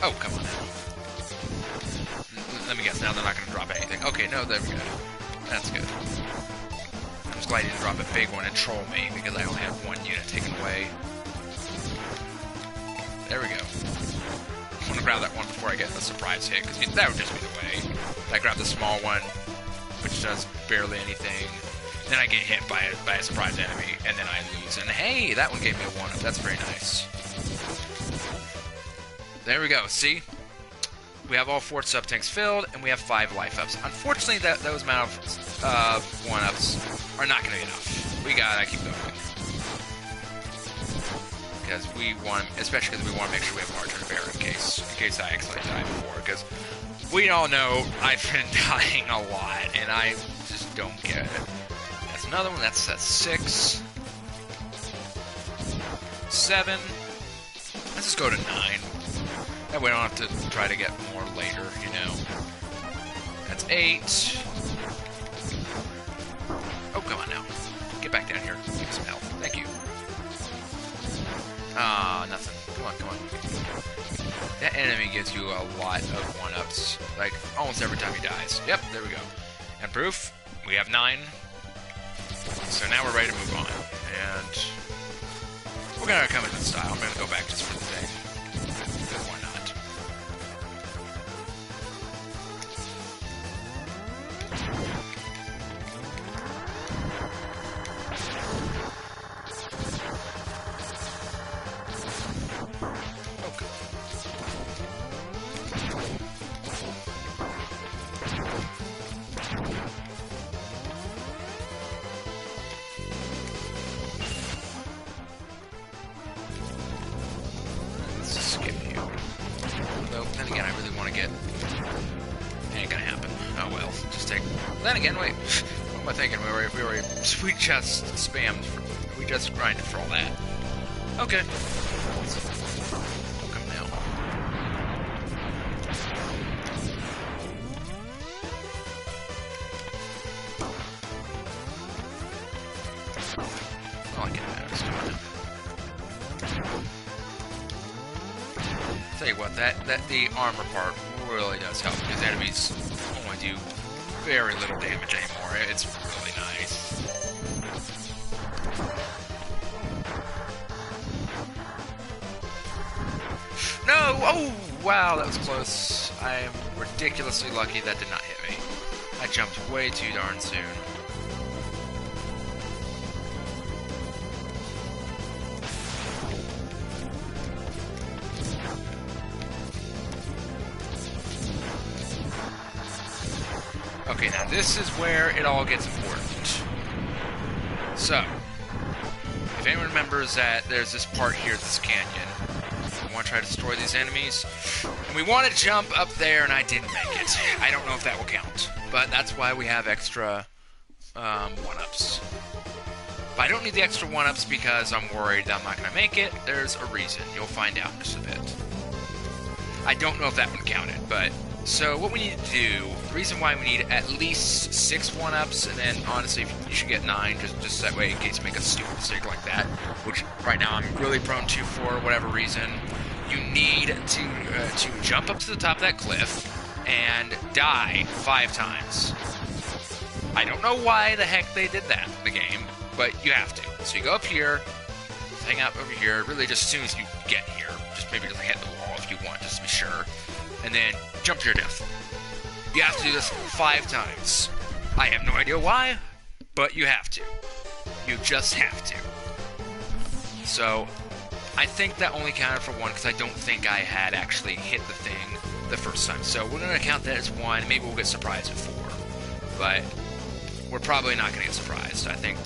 Oh, come on now. Let me guess, now they're not going to drop anything. Okay, no, there we go. That's good. I'm just glad he didn't drop a big one and troll me, because I only have 1 unit taken away. There we go. I want to grab that one before I get a surprise hit, because that would just be the way. I grab the small one, which does barely anything. Then I get hit by a surprise enemy, and then I lose. And hey, that one gave me a 1-up. That's very nice. There we go. See? We have all 4 sub-tanks filled, and we have 5 life-ups. Unfortunately, those amount of 1-ups are not going to be enough. We gotta keep going. Because we want, especially because we want to make sure we have margin of error in case I actually die before. Because we all know I've been dying a lot, and I just don't get it. That's another one. That's 6. 7. Let's just go to 9. That way I don't have to try to get more later, you know. That's 8. Oh, come on now. Get back down here. Give me some help. Thank you. Ah, nothing. Come on, come on. That enemy gives you a lot of 1-ups. Like, almost every time he dies. Yep, there we go. And proof, we have 9. So now we're ready to move on. And we're gonna come in style. I'm gonna go back just for the thing. Why not? Then again, wait. What am I thinking? We just spammed. We just grinded for all that. Okay. Come now. I like it better. Tell you what, the armor part really does help because enemies only do very little damage anymore. It's really nice. No! Oh, wow, that was close. I am ridiculously lucky that did not hit me. I jumped way too darn soon. Okay, now this is where it all gets important. So, if anyone remembers that there's this part here, this canyon, we want to try to destroy these enemies, and we want to jump up there, and I didn't make it. I don't know if that will count, but that's why we have extra 1-ups. But I don't need the extra 1-ups because I'm worried that I'm not going to make it. There's a reason. You'll find out in just a bit. I don't know if that one counted, but... So what we need to do, the reason why we need at least 6 1-ups, and then honestly you should get 9, just that way in case you make a stupid mistake like that, which right now I'm really prone to for whatever reason. You need to jump up to the top of that cliff and die 5 times. I don't know why the heck they did that in the game, but you have to. So you go up here, hang out over here, really just as soon as you get here. Just maybe just hit the wall if you want, just to be sure. And then jump to your death. You have to do this 5 times. I have no idea why, but you have to. You just have to. So, I think that only counted for 1 because I don't think I had actually hit the thing the first time. So we're going to count that as 1. Maybe we'll get surprised at 4. But we're probably not going to get surprised. I think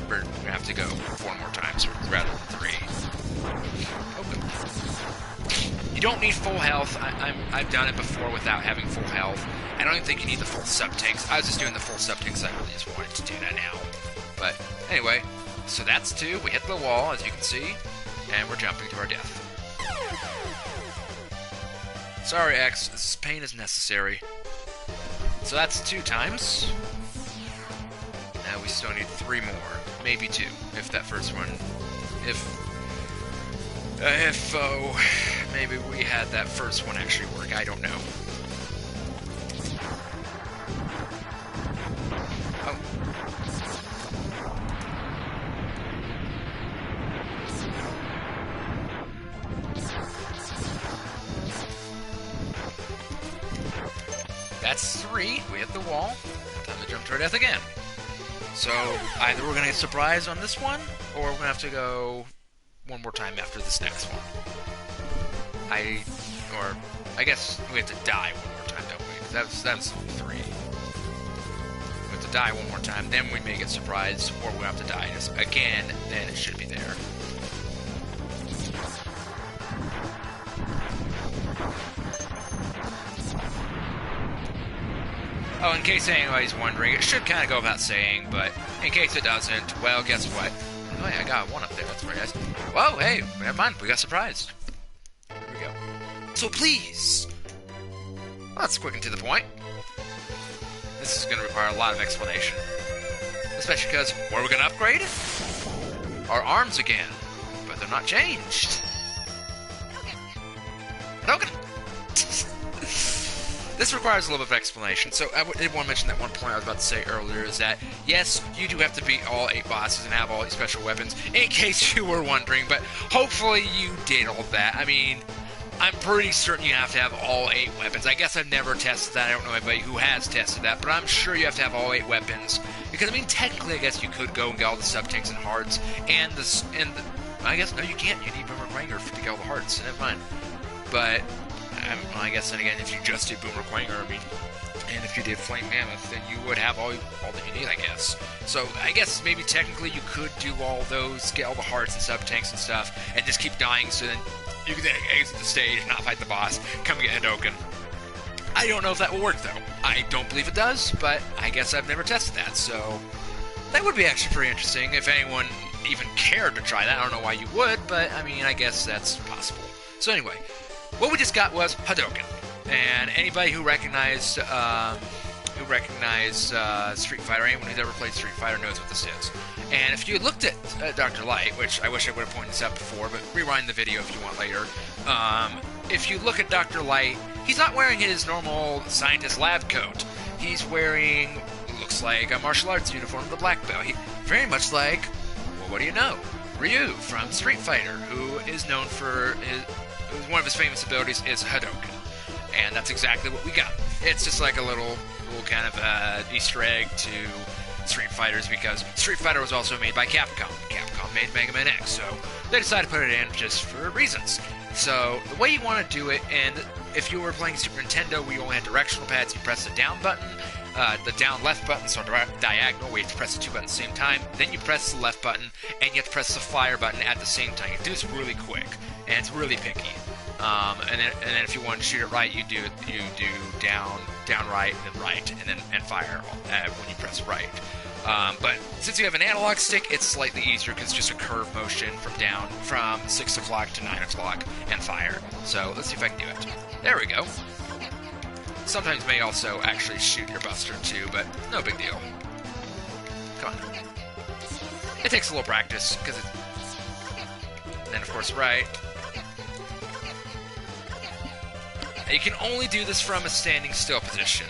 we're going to have to go 4 more times rather than 3. Okay. You don't need full health. I've done it before without having full health. I don't even think you need the full sub-tanks. I was just doing the full sub-tanks. I really just wanted to do that now. But anyway, so that's 2. We hit the wall, as you can see. And we're jumping to our death. Sorry, X. This pain is necessary. So that's 2 times. Now we still need 3 more. Maybe 2. If that first one... maybe we had that first one actually work. I don't know. Oh. That's 3. We hit the wall. Time to jump to our death again. So, either we're going to get surprised on this one, or we're going to have to go 1 more time after this next one. I guess we have to die 1 more time, don't we? Because that was 3. We have to die 1 more time, then we may get surprised, or we'll have to die just again, then it should be there. Oh, in case anybody's wondering, it should kind of go without saying, but in case it doesn't, well, guess what? Oh, yeah, I got 1 up there. That's very nice. Whoa, hey, never mind. We got surprised. Here we go. So please. Well, that's quick and to the point. This is going to require a lot of explanation. Especially because, what are we going to upgrade? Our arms again. But they're not changed. Hadouken! This requires a little bit of explanation. So I did want to mention that one point I was about to say earlier is that, yes, you do have to beat all 8 bosses and have all 8 special weapons, in case you were wondering, but hopefully you did all that. I mean, I'm pretty certain you have to have all 8 weapons. I guess I've never tested that. I don't know anybody who has tested that, but I'm sure you have to have all 8 weapons. Because, I mean, technically, I guess you could go and get all the sub-tanks and hearts, and I guess, no, you can't. You need Boomer Quanger to get all the hearts, never mind. But... I guess then again, if you just did Boomer Quanger, I mean, and if you did Flame Mammoth, then you would have all that you need, I guess. So I guess maybe technically you could do all those, get all the hearts and sub-tanks and stuff, and just keep dying so then you can exit the stage, not fight the boss, come get Hadouken. I don't know if that will work, though. I don't believe it does, but I guess I've never tested that, so that would be actually pretty interesting if anyone even cared to try that. I don't know why you would, but I mean, I guess that's possible. So anyway, what we just got was Hadouken, and anybody who recognized Street Fighter, anyone who's ever played Street Fighter knows what this is. And if you looked at Dr. Light, which I wish I would have pointed this out before, but rewind the video if you want later. If you look at Dr. Light, he's not wearing his normal scientist lab coat. He's wearing, looks like, a martial arts uniform with a black belt. Very much like, well, what do you know? Ryu from Street Fighter, who is known for one of his famous abilities is Hadouken. And that's exactly what we got. It's just like a little kind of Easter egg to Street Fighters, because Street Fighter was also made by Capcom. Capcom made Megaman X, so they decided to put it in just for reasons. So the way you want to do it, and if you were playing Super Nintendo, we only had directional pads. You press the down button, the down left button, so diagonal, where you have to press the 2 buttons at the same time. Then you press the left button, and you have to press the fire button at the same time. You do this really quick, and it's really picky. And then if you want to shoot it right, you do down right, and then right, and fire when you press right. But since you have an analog stick, it's slightly easier because it's just a curve motion from 6 o'clock to 9 o'clock and fire. So let's see if I can do it. There we go. Sometimes may also actually shoot your buster too, but no big deal. Come on. It takes a little practice, because it... And then of course right. You can only do this from a standing still position.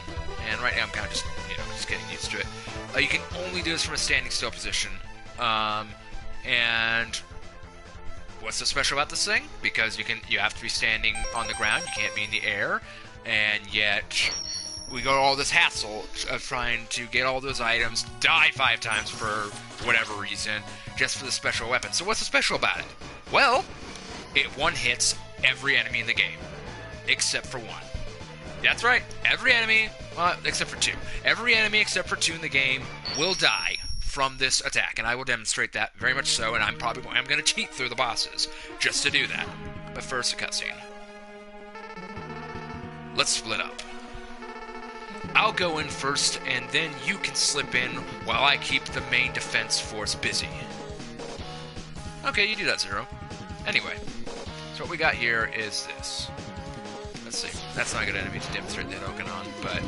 And right now I'm kind of just, just getting used to it. You can only do this from a standing still position. And what's so special about this thing? Because you have to be standing on the ground, you can't be in the air, and yet we go to all this hassle of trying to get all those items, die 5 times for whatever reason, just for the special weapon. So what's so special about it? Well, it one-hits every enemy in the game, except for 1. That's right, every enemy, except for 2. Every enemy except for 2 in the game will die from this attack, and I will demonstrate that very much so, and I'm going to cheat through the bosses just to do that. But first, a cutscene. Let's split up. I'll go in first, and then you can slip in while I keep the main defense force busy. Okay, you do that, Zero. Anyway, so what we got here is this. Let's see. That's not a good enemy to demonstrate that Okanon, but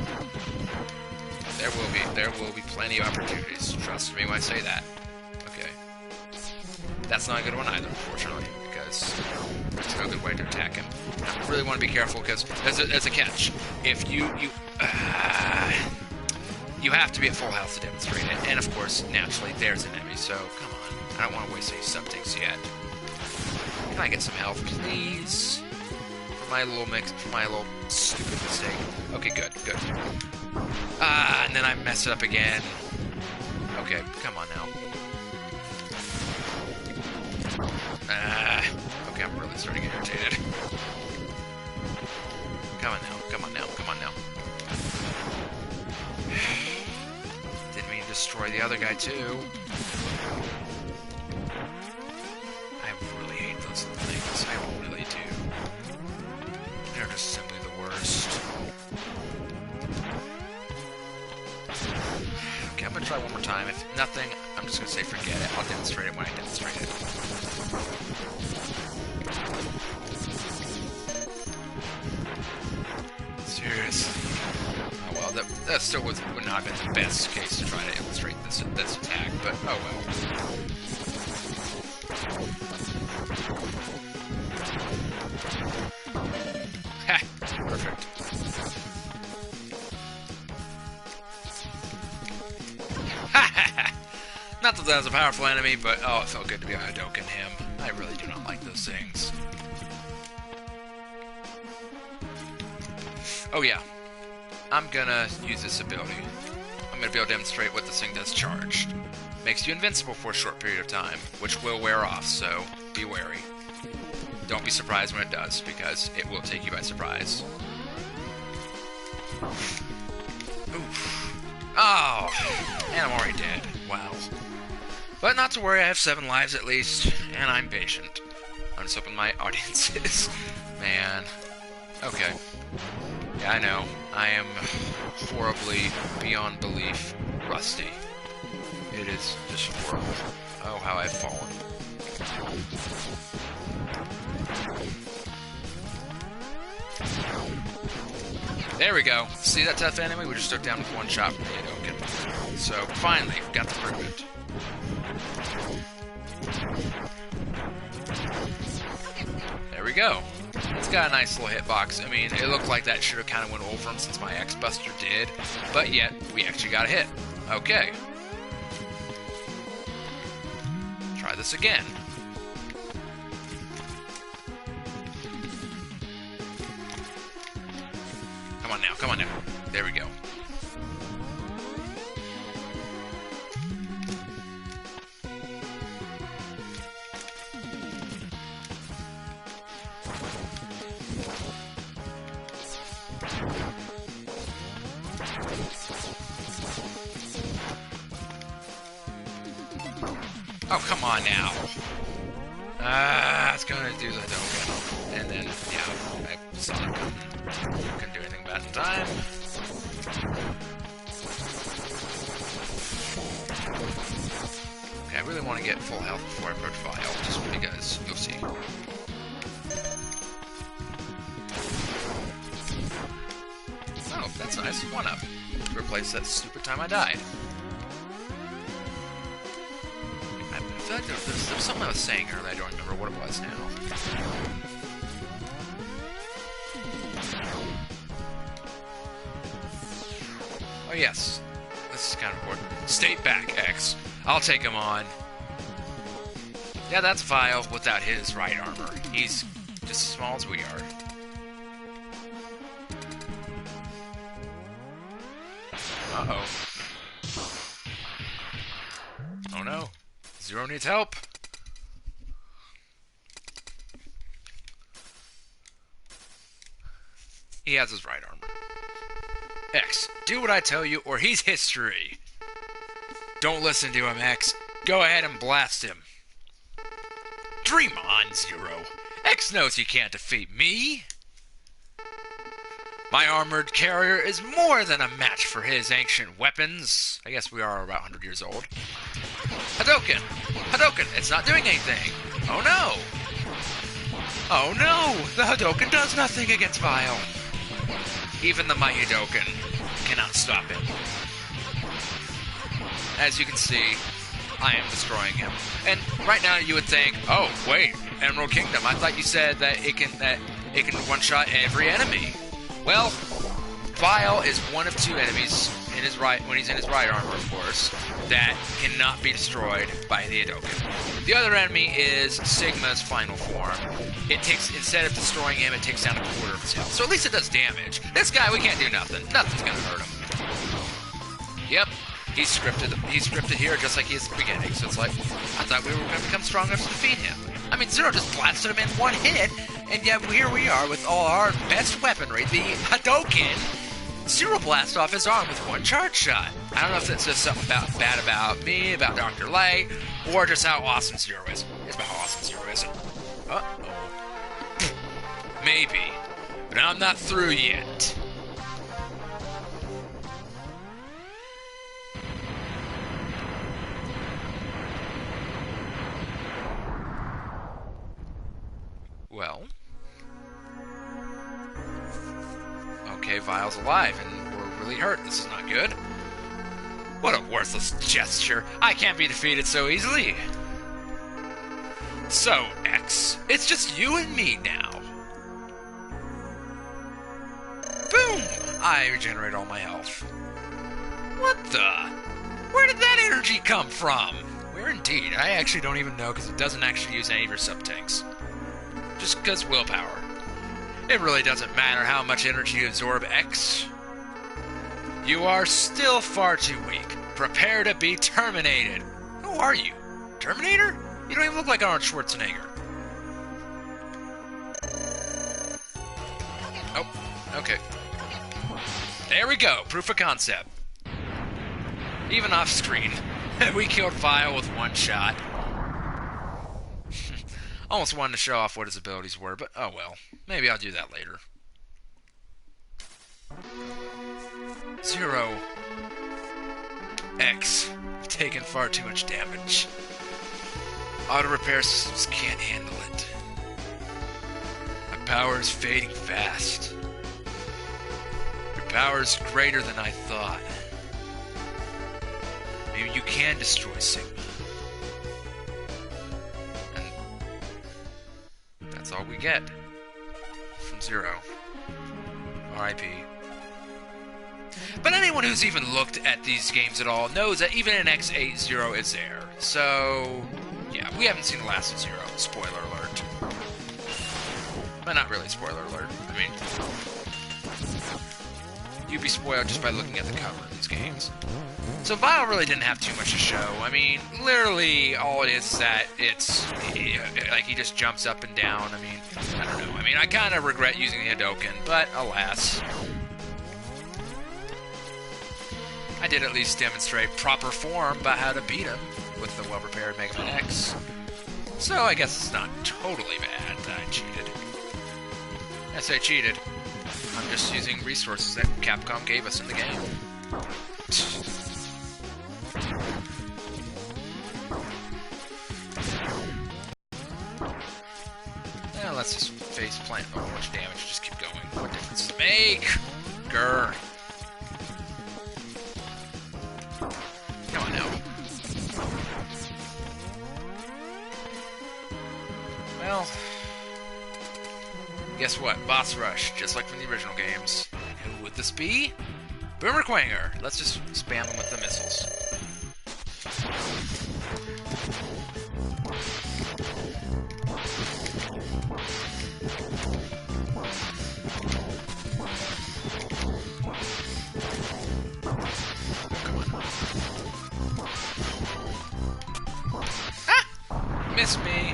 there will be plenty of opportunities. Trust me when I say that. Okay. That's not a good one either, unfortunately, because there's no good way to attack him. I really want to be careful because there's a catch. If you have to be at full health to demonstrate it, and of course, naturally, there's an enemy. So come on, I don't want to waste any subtakes yet. Can I get some health, please? For my little stupid mistake. Okay, good. And then I mess it up again. Okay, come on now. Okay, I'm really starting to get irritated. Come on now. Didn't mean to destroy the other guy, too. I really hate those little things. I really do. They're just simply the worst. Okay, I'm gonna try one more time. If nothing, I'm just gonna say forget it. I'll demonstrate it when I demonstrate it. Seriously. Oh well, that still would not have been the best case to try to illustrate this attack, but oh well. Ha! Perfect. Not that was a powerful enemy, but oh, it felt good to be able to Hadoken him. I really do not like those things. Oh yeah, I'm gonna use this ability. I'm gonna be able to demonstrate what this thing does charged. Makes you invincible for a short period of time, which will wear off, so be wary. Don't be surprised when it does, because it will take you by surprise. Oof. Oh, and I'm already dead. Wow. But not to worry, I have 7 lives at least, and I'm patient. I'm just hoping my audience is. Man. Okay. Yeah, I know. I am horribly, beyond belief, rusty. It is just horrible. Oh, how I've fallen. There we go. See that tough enemy? We just took down with 1 shot from the Hadoken. So, finally, got to prove it. There we go. It's got a nice little hitbox. I mean, it looked like that should have kind of went over him since my X-Buster did, but yet, we actually got a hit. Okay. Try this again. Come on now. There we go. Oh, come on now. It's gonna do the Hadoken. And then, yeah, I saw it coming. Couldn't do anything about it in time. Okay, I really want to get full health before I approach full health, just because you'll see. Oh, that's nice. 1-up. Replace that stupid time I died. I feel like there was something I was saying earlier, I don't remember what it was now. Oh yes, this is kind of important. Stay back, X. I'll take him on. Yeah, that's Vile without his right armor. He's just as small as we are. Uh-oh. Oh no. Zero needs help. He has his right armor. X, do what I tell you or he's history. Don't listen to him, X. Go ahead and blast him. Dream on, Zero. X knows he can't defeat me. My armored carrier is more than a match for his ancient weapons. I guess we are about 100 years old. Hadouken! Hadouken! It's not doing anything! Oh no! Oh no! The Hadouken does nothing against Vile. Even the mighty Hadouken cannot stop him. As you can see, I am destroying him. And right now you would think, oh wait, Emerald Kingdom. I thought you said that it can one-shot every enemy. Well, Vile is one of two enemies in his right when he's in his right armor, of course, that cannot be destroyed by the Hadouken. The other enemy is Sigma's final form. It takes, instead of destroying him, it takes down a quarter of his health. So at least it does damage. This guy, we can't do nothing. Nothing's gonna hurt him. Yep. He's scripted here just like he is at the beginning, so it's like, I thought we were going to become strong enough to defeat him. I mean, Zero just blasted him in one hit, and yet here we are with all our best weaponry, the Hadouken. Zero blast off his arm with one charge shot. I don't know if that's just something bad about me, about Dr. Light, or just how awesome Zero is. It's about how awesome Zero is. Uh-oh. Maybe. But I'm not through yet. Well. Okay, Vile's alive, and we're really hurt. This is not good. What a worthless gesture. I can't be defeated so easily. So, X, it's just you and me now. Boom! I regenerate all my health. What the? Where did that energy come from? Where indeed? I actually don't even know, because it doesn't actually use any of your sub-tanks. Just because willpower. It really doesn't matter how much energy you absorb, X. You are still far too weak. Prepare to be terminated. Who are you? Terminator? You don't even look like Arnold Schwarzenegger. Oh, okay. There we go. Proof of concept. Even off screen. We killed Vile with one shot. Almost wanted to show off what his abilities were, but oh well. Maybe I'll do that later. Zero. X. I've taken far too much damage. Auto repair systems can't handle it. My power is fading fast. Your power is greater than I thought. Maybe you can destroy Sigma. That's all we get from Zero. R.I.P. But anyone who's even looked at these games at all knows that even in X8, Zero is there. So, yeah, we haven't seen the last of Zero. Spoiler alert. But not really spoiler alert. I mean, you'd be spoiled just by looking at the cover of these games. So Vile really didn't have too much to show. I mean, literally all it is that it's, like, he just jumps up and down. I mean, I don't know. I mean, I kind of regret using the Hadouken, but alas. I did at least demonstrate proper form about how to beat him with the well-prepared Megaman X. So I guess it's not totally bad that I cheated. I say cheated. I'm just using resources that Capcom gave us in the game. Well, let's just face plant a whole bunch of damage. Just keep going. What difference does it make? Grr. Come on now. Well, guess what? Boss rush, just like from the original games. And who would this be? Boomer Quanger. Let's just spam him with the missiles. Miss me.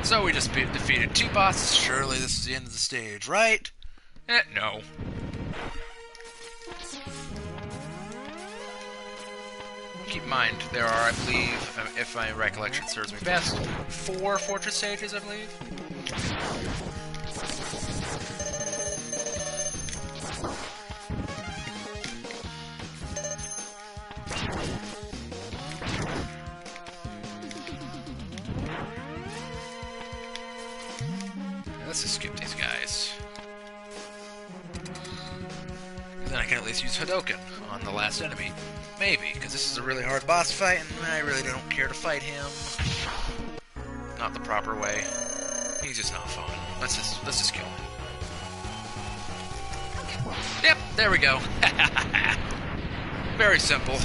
So we just defeated 2 bosses. Surely this is the end of the stage, right? No. Keep in mind, there are, I believe, if my recollection serves me best, 4 fortress stages, I believe. Let's just skip these guys. Then I can at least use Hadoken on the last enemy. Maybe, because this is a really hard boss fight, and I really don't care to fight him. Not the proper way. He's just not fun. Let's just kill him. Yep, there we go. Very simple.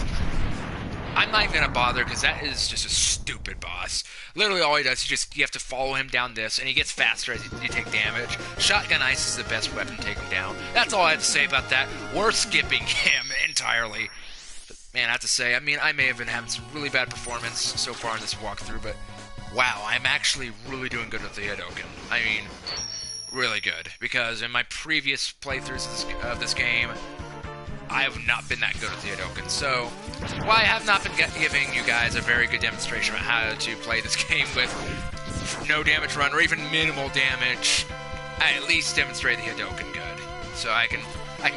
I'm not even gonna bother because that is just a stupid boss. Literally, all he does is you have to follow him down this, and he gets faster as you take damage. Shotgun Ice is the best weapon to take him down. That's all I have to say about that. We're skipping him entirely. But, man, I have to say, I mean, I may have been having some really bad performance so far in this walkthrough, but wow, I'm actually really doing good with the Hadoken. I mean, really good, because in my previous playthroughs of this game, I have not been that good with the Hadoken, so while I have not been giving you guys a very good demonstration of how to play this game with no damage run or even minimal damage, I at least demonstrate the Hadoken good. So I can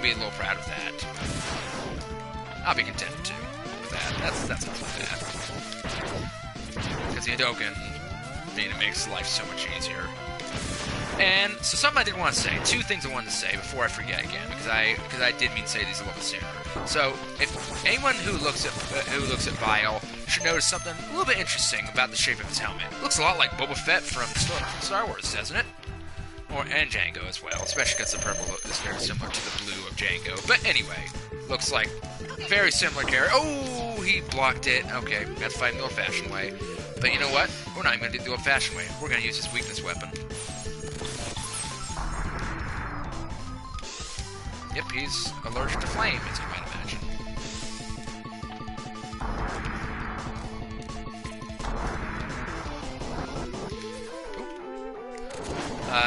be a little proud of that. I'll be content too with that. That's not bad. Because the Hadoken, I mean, it makes life so much easier. And so something I did want to say, 2 things I wanted to say before I forget again, because I did mean to say these a little bit sooner. So if anyone who looks at Vile should notice something a little bit interesting about the shape of his helmet. It looks a lot like Boba Fett from Star Wars, doesn't it? And Jango as well, especially because the purple is very similar to the blue of Jango. But anyway, looks like very similar character. Oh, he blocked it. Okay, got to fight him the old-fashioned way. But you know what? We're not even going to do the old-fashioned way. We're going to use his weakness weapon. Yep, he's allergic to flame, as you might imagine.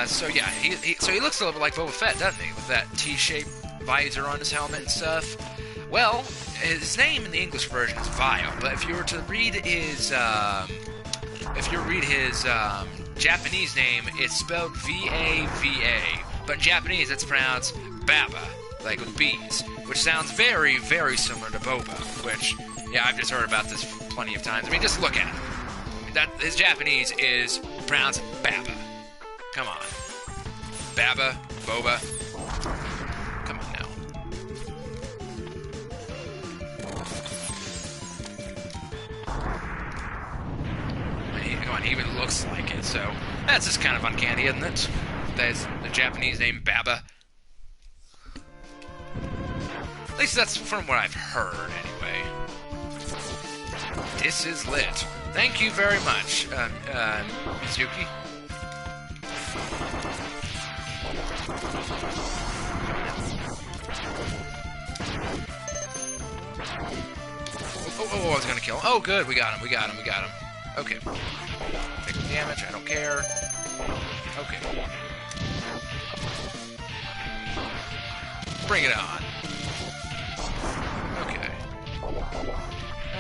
So yeah, so he looks a little bit like Boba Fett, doesn't he? With that T-shaped visor on his helmet and stuff. Well, his name in the English version is Vile, but if you were to read his, Japanese name, it's spelled V-A-V-A. But in Japanese, it's pronounced Baba, like with B's, which sounds very, very similar to Boba, which, yeah, I've just heard about this plenty of times. I mean, just look at it. His Japanese is pronounced Baba. Come on. Baba, Boba. Come on now. Come on, he even looks like it, so that's just kind of uncanny, isn't it? That's the Japanese name Baba. At least that's from what I've heard, anyway. This is lit. Thank you very much, Mizuki. Oh, I was gonna kill him. Oh, good, we got him. Okay. Take the damage, I don't care. Okay. Bring it on. Okay.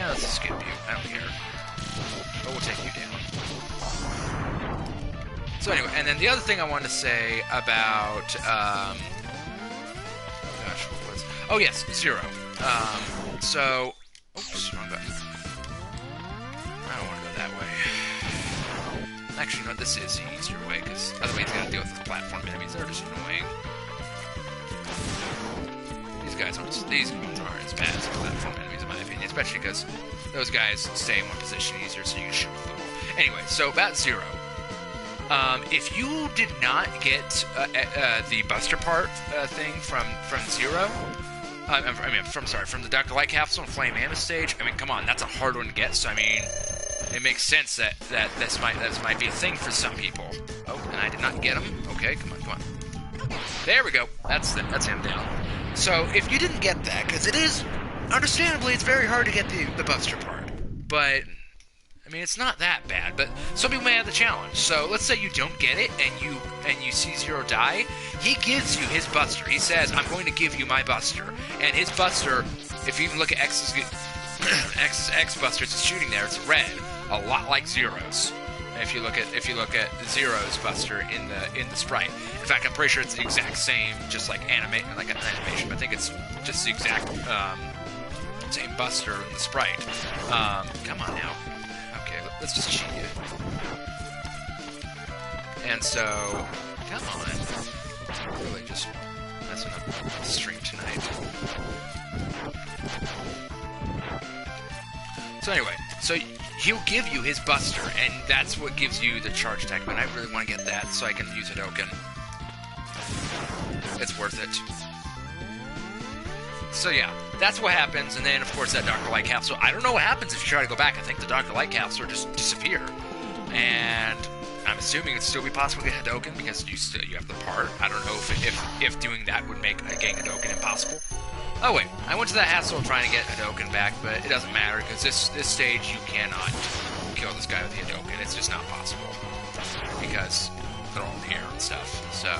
Let's just skip you. I don't care. But we'll take you down. So anyway, and then the other thing I wanted to say about, oh yes, Zero. So, oops, wrong button. I don't want to go that way. Actually, no, this is the easier way, because otherwise you gotta deal with the platform enemies. They're just annoying. These ones aren't as bad as the platform enemies, in my opinion, especially because those guys stay in one position easier, so you can shoot with them. Anyway, so about Zero. If you did not get the Buster part thing from Zero, from the Dr. Light Capsule and Flame Mana stage, I mean, come on, that's a hard one to get, so I mean, it makes sense that this might be a thing for some people. Oh, and I did not get him. Okay, come on. There we go. That's him down. So, if you didn't get that, because it is, understandably, it's very hard to get the Buster part, but I mean, it's not that bad, but some people may have the challenge. So let's say you don't get it, and you see Zero die. He gives you his Buster. He says, "I'm going to give you my Buster," and his Buster, if you even look at X's Buster, it's shooting there. It's red, a lot like Zero's. If you look at Zero's Buster in the sprite. In fact, I'm pretty sure it's the exact same, just like an animation. I think it's just the exact same Buster in the sprite. Come on now. Let's just cheat you. And so, come on. Really just messing up the stream tonight. So anyway, so he'll give you his Buster, and that's what gives you the charge attack. But I really want to get that so I can use Hadoken. It's worth it. So yeah, that's what happens, and then of course that Dr. Light Capsule. I don't know what happens if you try to go back. I think the Dr. Light Capsule just disappear, and I'm assuming it'd still be possible to get Hadoken because you have the part. I don't know if doing that would make getting Hadoken impossible. Oh wait, I went to that hassle trying to get Hadoken back, but it doesn't matter because this stage you cannot kill this guy with the Hadoken. It's just not possible because they're all in the air and stuff. So,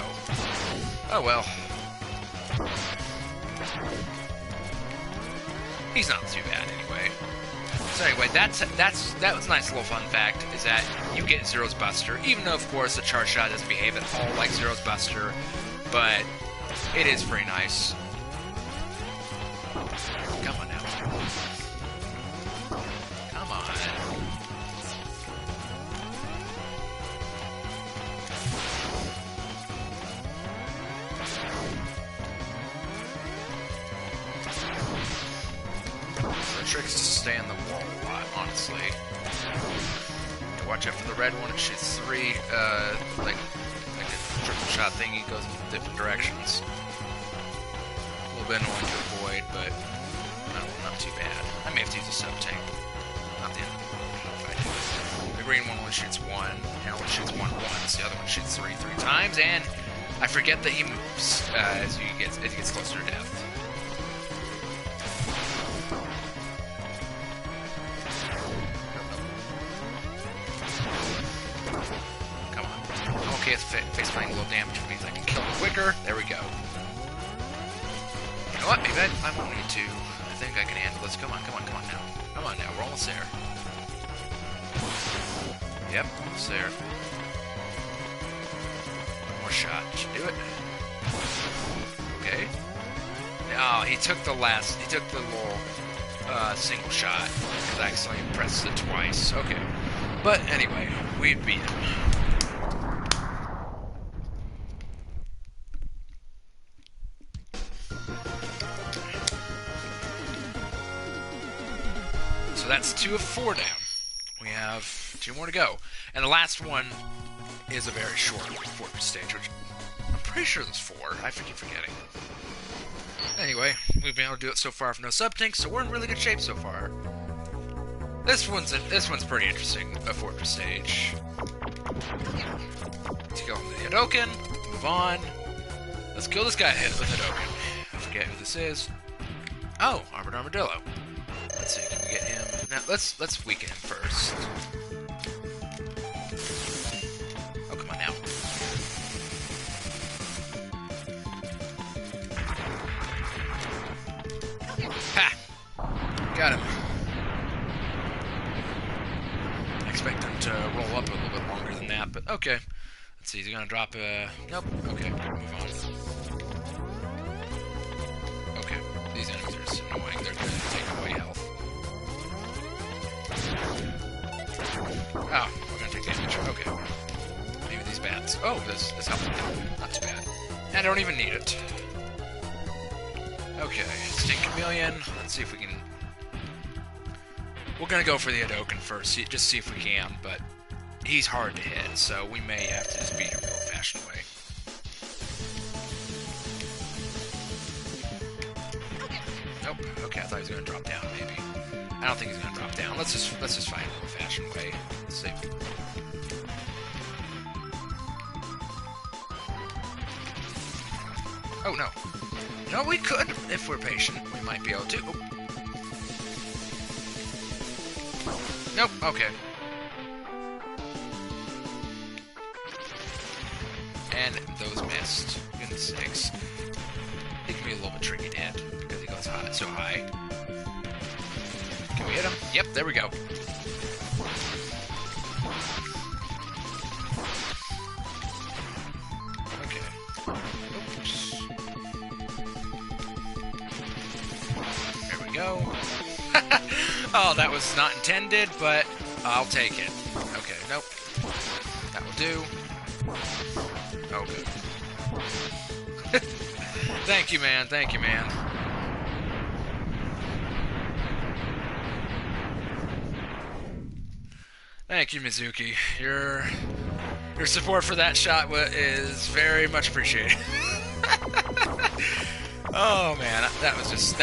oh well. He's not too bad anyway. So anyway, that was a nice little fun fact, is that you get Zero's Buster, even though of course the charge shot doesn't behave at all like Zero's Buster, but it is pretty nice. Come on now. Come on. Trick is to stay on the wall a lot, honestly. Watch out for the red one, it shoots 3, like a triple shot thingy, goes in different directions. A little bit annoying to avoid, but not too bad. I may have to use a sub-tank. Not the end of the world if I do. The green one only shoots 1, and only shoots 1 once, the other one shoots 3 times, and I forget that he moves as he gets closer to death. Okay, it's face playing a little damage, which means I can kill him quicker. There we go. You know what? Maybe I won't need to. I think I can handle this. Come on now. Come on now, we're almost there. Yep, almost there. One more shot. Should do it. Okay. Oh, he took the little single shot, because I accidentally pressed it twice. Okay. But anyway, we beat him. That's 2 of 4 down. We have 2 more to go. And the last one is a very short fortress stage, which I'm pretty sure there's 4. I keep forgetting. Anyway, we've been able to do it so far with no sub-tanks, so we're in really good shape so far. This one's pretty interesting, a fortress stage. Let's go into the Hadoken, move on. Let's kill this guy with Hadoken. I forget who this is. Oh, Armored Armadillo. Let's see, can we get him? Now, let's weaken him first. Oh, come on now. Ha! Got him. I expect him to roll up a little bit longer than that, but okay. Let's see, is he gonna drop a... Nope. Okay, move on. Okay, these enemies are just annoying. They're gonna take away health. Oh, we're gonna take damage. Okay. Maybe these bats. Oh, this helps me. Not too bad. And I don't even need it. Okay, Stink Chameleon. Let's see if we can... We're gonna go for the Hadoken first, just see if we can, but he's hard to hit, so we may have to just beat him the old-fashioned way. Nope. Okay, I thought he was gonna drop down. Maybe. I don't think he's gonna drop down. Let's just fight him the old-fashioned way. Let's see. Oh no. No, we could if we're patient. We might be able to. Oh. Nope. Okay. And those missed. Goodness sakes. He can be a little bit tricky to hit because he goes high, so high. Can we hit him? Yep, there we go. Okay. Oops. There we go. Oh, that was not intended, but I'll take it. Okay, nope. That will do. Oh, good. Thank you, man. Thank you, man. Thank you, Mizuki. Your support for that shot is very much appreciated. Oh man, that was just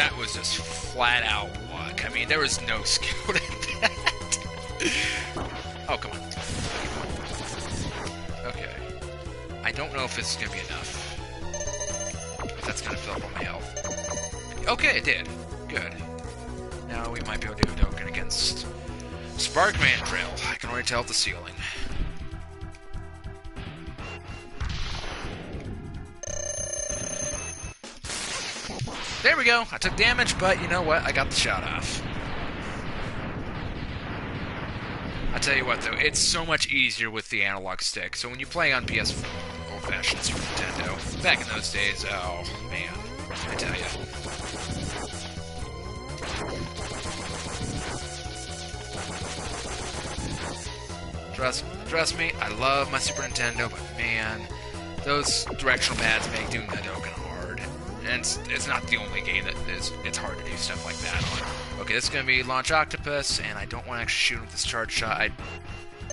flat out luck. I mean, there was no skill in that. Oh, come on. Okay. I don't know if this is gonna be enough. If that's gonna fill up all my health. Okay, it did. Good. Now we might be able to do a Dokkan against Sparkman Drill. I can already tell the ceiling. There we go. I took damage, but you know what? I got the shot off. I tell you what, though, it's so much easier with the analog stick. So when you play on PS4, old-fashioned Super Nintendo, back in those days, oh man, I tell you. Trust me, I love my Super Nintendo, but man, those directional pads make doing the Dokkan hard. And it's not the only game that it's hard to do stuff like that on. Okay, this is going to be Launch Octopus, and I don't want to actually shoot him with this charge shot. I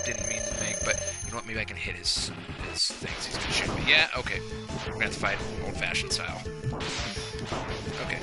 didn't mean to make, but you know what, maybe I can hit his things he's going to shoot me. Yeah, okay. We're going to have to fight old-fashioned style. Okay.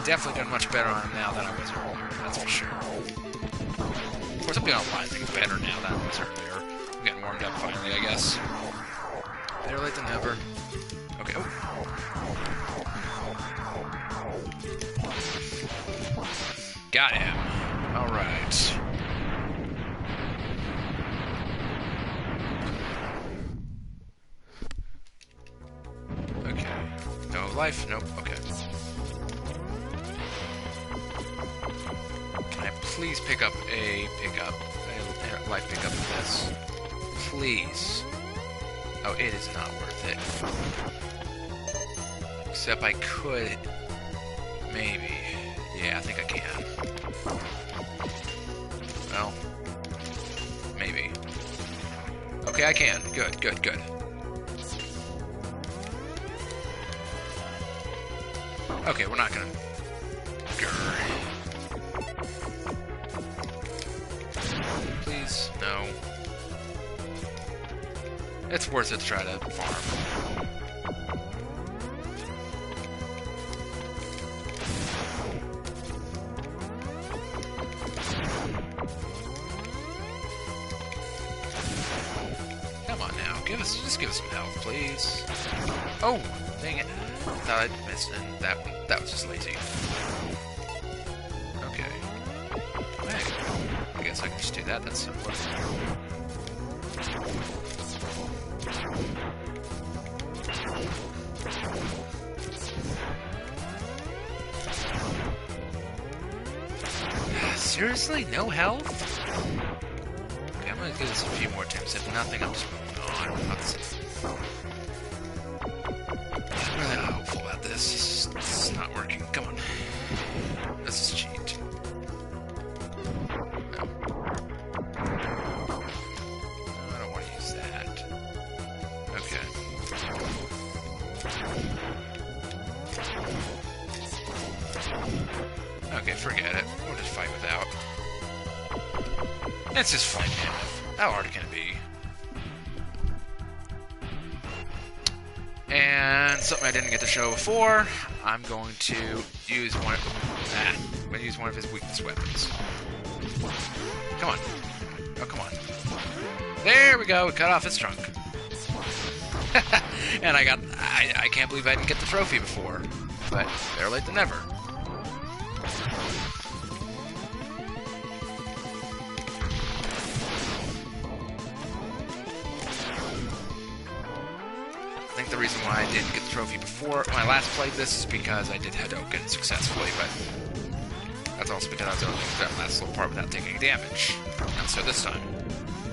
Definitely doing much better on him now than I was earlier, that's for sure. Of course, I'm doing a lot of things better now than I was earlier. I'm getting warmed up finally, I guess. Better late than never. Okay, oh. Got him. Alright. Okay. No life? Nope. Okay. Please pick up a life pickup of this. Please. Oh, it is not worth it. Except I could... Maybe. Yeah, I think I can. Well... Maybe. Okay, I can. Good, good, good. Okay, we're not gonna... Grr. Please, no. It's worth it to try to farm. Come on now, just give us some health, please. Oh, dang it! I thought I missed, and that was just lazy. Okay. Hey. I guess I can just do that, that's simple. Seriously? No health? Okay, I'm gonna do this a few more times. If nothing, I'm just moving on. I'm really not hopeful about this. This is not working. Come on. This is cheat. No. I don't want to use that. Okay, forget it. We'll just fight without. Let's just fight him. How hard can it be? And something I didn't get to show before, I'm going to use one of his weakness weapons. Come on. Oh, come on. There we go, we cut off his trunk. And I can't believe I didn't get the trophy before. But better late than never. I think the reason why I didn't get the trophy before when I last played this is because I did Hadouken successfully, but that's also because I was able to do that last little part without taking damage. And so this time.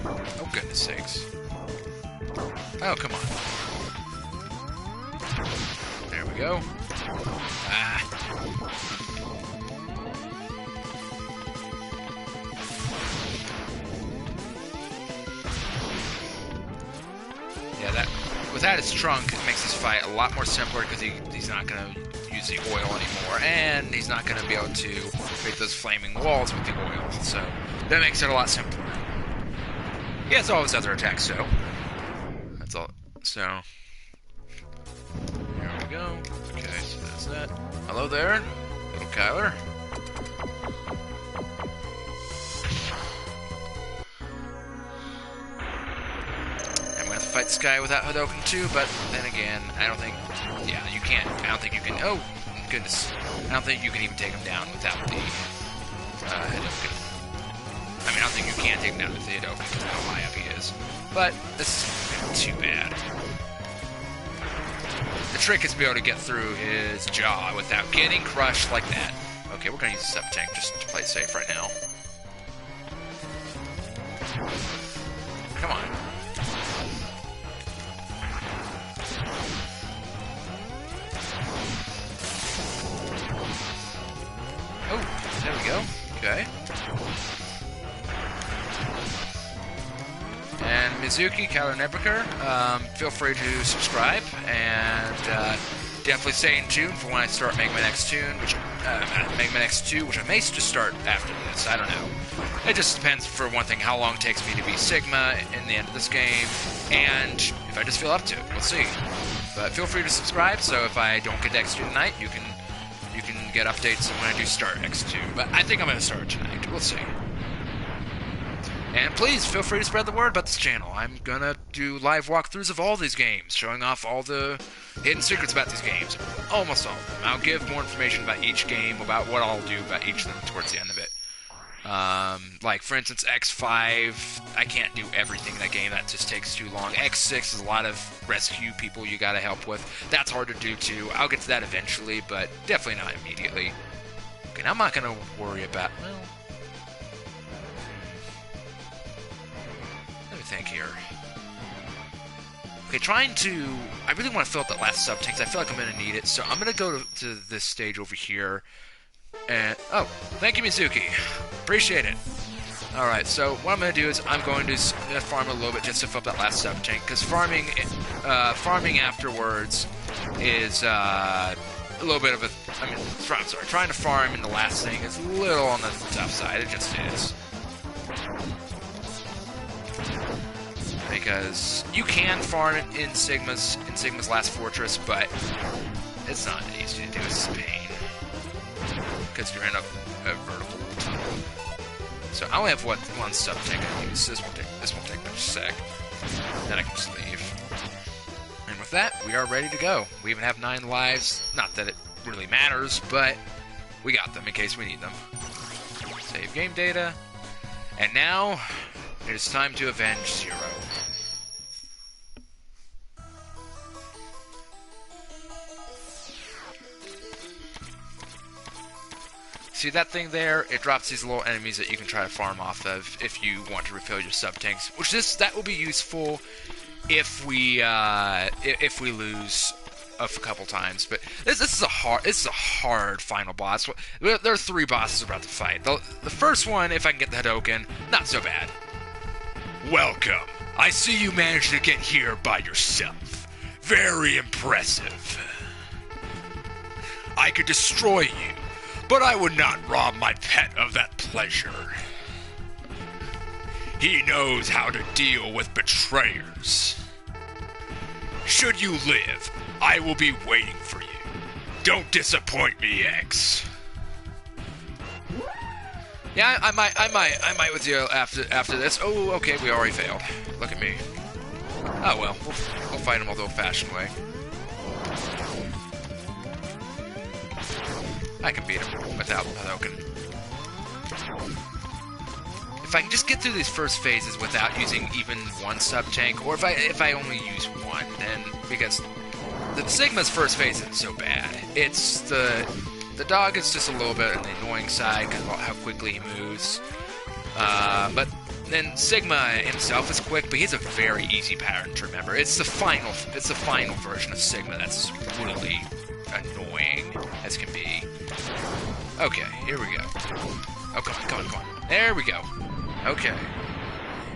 Oh, goodness sakes. Oh, come on. There we go. Ah. Yeah, that without his trunk, it makes this fight a lot more simpler because he's not going to use the oil anymore, and he's not going to be able to create those flaming walls with the oil, so that makes it a lot simpler. He has all his other attacks, though. That's all. So, here we go. Okay, so that's that. Hello there, little Kyler. I'm gonna have to fight this guy without Hadouken too, but then again, I don't think. Yeah, you can't. I don't think you can. Oh, goodness. I don't think you can even take him down without the Hadouken. I mean, I don't think you can take him down with the Hadouken because of how high up he is. But this isn't too bad. The trick is to be able to get through his jaw without getting crushed like that. Okay, we're going to use the Sub-Tank just to play it safe right now. Come on. Oh, there we go. Okay. And Mizuki, Kyler Nebriker, feel free to subscribe, and definitely stay in tune for when I start Megaman X2, which I may just start after this, I don't know. It just depends, for one thing, how long it takes me to beat Sigma in the end of this game, and if I just feel up to it, we'll see. But feel free to subscribe, so if I don't get to X2 tonight, you can get updates when I do start X2. But I think I'm going to start tonight, we'll see. And please, feel free to spread the word about this channel. I'm gonna do live walkthroughs of all these games, showing off all the hidden secrets about these games. Almost all of them. I'll give more information about each game, about what I'll do about each of them towards the end of it. Like, for instance, X5, I can't do everything in that game. That just takes too long. X6 is a lot of rescue people you gotta help with. That's hard to do, too. I'll get to that eventually, but definitely not immediately. Okay, now I'm not gonna worry about... Well, think here. Okay, I really want to fill up that last sub-tank, because I feel like I'm going to need it, so I'm going to go to this stage over here, and, oh, thank you, Mizuki. Appreciate it. Alright, so what I'm going to do is I'm going to farm a little bit just to fill up that last sub-tank, because farming afterwards is, a little bit of a, I'm sorry, trying to farm in the last thing is a little on the tough side, it just is. Because you can farm it in Sigma's last fortress, but it's not easy to do. It's a pain because you're in a vertical tunnel. So I only have one sub-tank I use. This won't take much sec. Then I can just leave. And with that, we are ready to go. We even have 9 lives. Not that it really matters, but we got them in case we need them. Save game data, and now it is time to avenge Zero. See that thing there? It drops these little enemies that you can try to farm off of if you want to refill your sub-tanks. Which that will be useful if we lose a couple times. But this is a hard final boss. There are 3 bosses we're about to fight. The first one, if I can get the Hadouken, not so bad. Welcome. I see you managed to get here by yourself. Very impressive. I could destroy you, but I would not rob my pet of that pleasure. He knows how to deal with betrayers. Should you live, I will be waiting for you. Don't disappoint me, X. Yeah, I might with you after this. Oh, okay, we already failed. Look at me. Oh well, we'll fight him the old-fashioned way. I can beat him without Hadouken. If I can just get through these first phases without using even one sub-tank, or if I only use one, then, because the Sigma's first phase isn't so bad. It's the dog is just a little bit on the annoying side because of how quickly he moves. But then Sigma himself is quick, but he's a very easy pattern to remember. It's the final version of Sigma that's really annoying as can be. Okay, here we go. Oh, come on. There we go. Okay.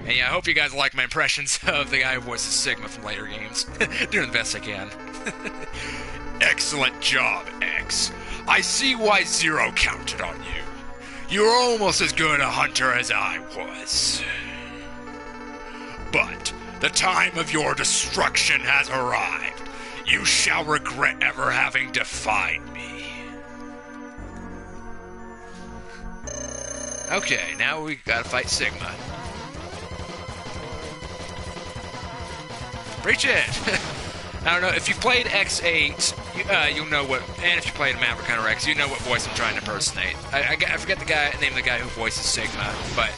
And yeah, I hope you guys like my impressions of the guy who voices Sigma from later games. Doing the best I can. Excellent job, X. I see why Zero counted on you. You're almost as good a hunter as I was. But the time of your destruction has arrived. You shall regret ever having defied me. Okay, now we gotta fight Sigma. Breach it! I don't know, if you played X8, you'll know what, and if you played Maverick Hunter X, you know what voice I'm trying to impersonate. I forget the name of the guy who voices Sigma, but,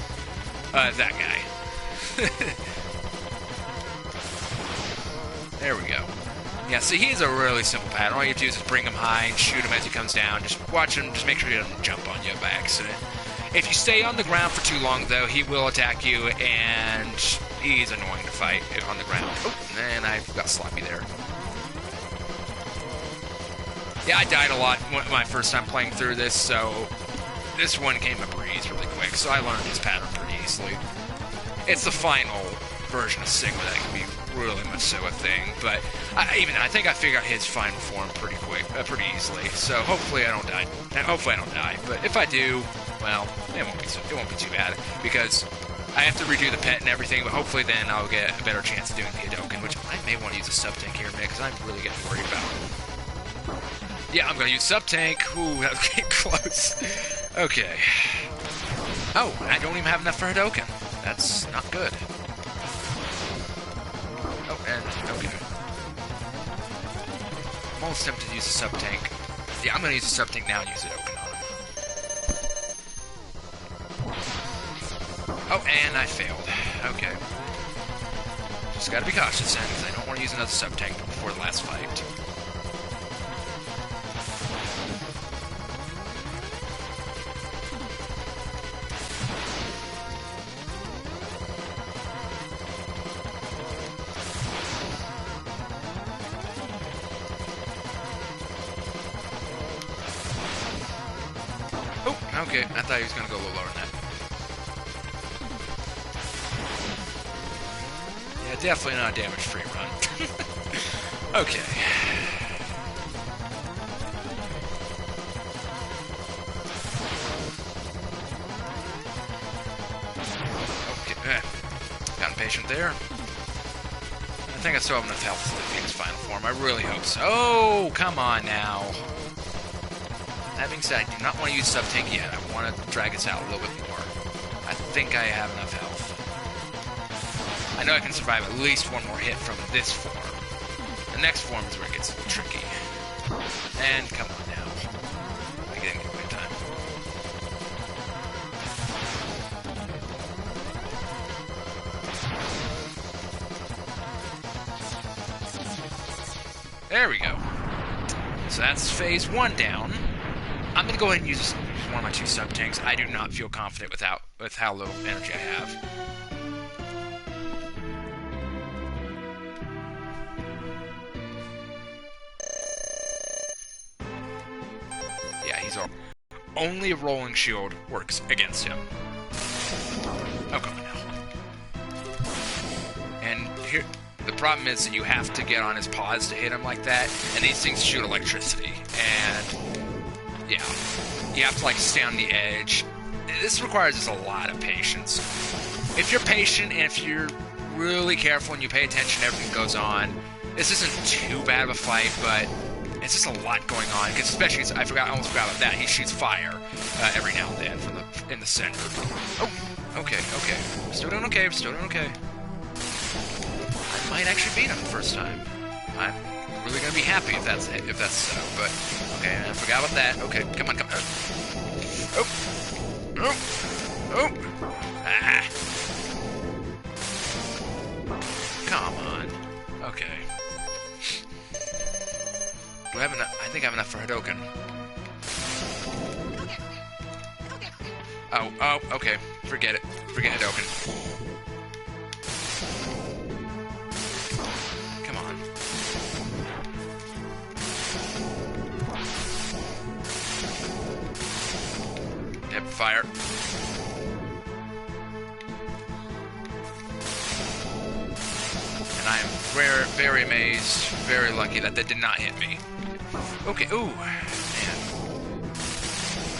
that guy. There we go. Yeah, see, he's a really simple pattern. All you have to do is just bring him high and shoot him as he comes down. Just watch him, just make sure he doesn't jump on you by accident. If you stay on the ground for too long, though, he will attack you, and he's annoying to fight on the ground. Oh, and I got sloppy there. Yeah, I died a lot my first time playing through this, so this one came a breeze really quick, so I learned his pattern pretty easily. It's the final version of Sigma that can be really much so a thing, but I think I figured out his final form pretty easily, so hopefully I don't die. But if I do, well, it won't be too bad, because I have to redo the pet and everything, but hopefully then I'll get a better chance of doing the Hadouken, which I may want to use a sub-tank here in a minute, because I'm really getting worried about. Yeah, I'm going to use sub-tank. Ooh, that was getting close. Okay. Oh, I don't even have enough for Hadouken. That's not good. Oh, and okay. I'm almost tempted to use a sub-tank. Yeah, I'm going to use a sub-tank now and use Hadouken on him. Oh, and I failed. Okay. Just gotta be cautious then, because I don't want to use another sub-tank before the last fight. Oh, okay. I thought he was gonna go a little lower than that. Yeah, definitely not a damage-free run. Okay. Okay. Got impatient there. I think I still have enough health to defeat his final form. I really hope so. Oh, come on now. That being said, I do not want to use sub-tank yet. I want to drag this out a little bit more. I think I have enough health. I know I can survive at least one more hit from this form. The next form is where it gets tricky. And come on now. I didn't get away in time. There we go. So that's phase 1 down. I'm going to go ahead and use one of my 2 sub-tanks. I do not feel confident with how low energy I have. Yeah, he's all... Only a rolling shield works against him. Oh, come on now. And here... The problem is that you have to get on his paws to hit him like that, and these things shoot electricity. And Yeah. You have to, like, stay on the edge. This requires just a lot of patience. If you're patient and if you're really careful and you pay attention to everything that goes on, this isn't too bad of a fight, but it's just a lot going on. Because especially, I almost forgot about that. He shoots fire every now and then from in the center. Oh, okay. We're still doing okay. I might actually beat him the first time. I'm really gonna be happy if that's so. But okay, I forgot about that. Okay, come on. Oh. Ah. Come on. Okay. Do I have enough? I think I have enough for Hadouken. Oh, okay. Forget it. Forget Hadouken. Come on. Yep, fire. And I am very, very amazed, very lucky that did not hit me. Okay, ooh, man.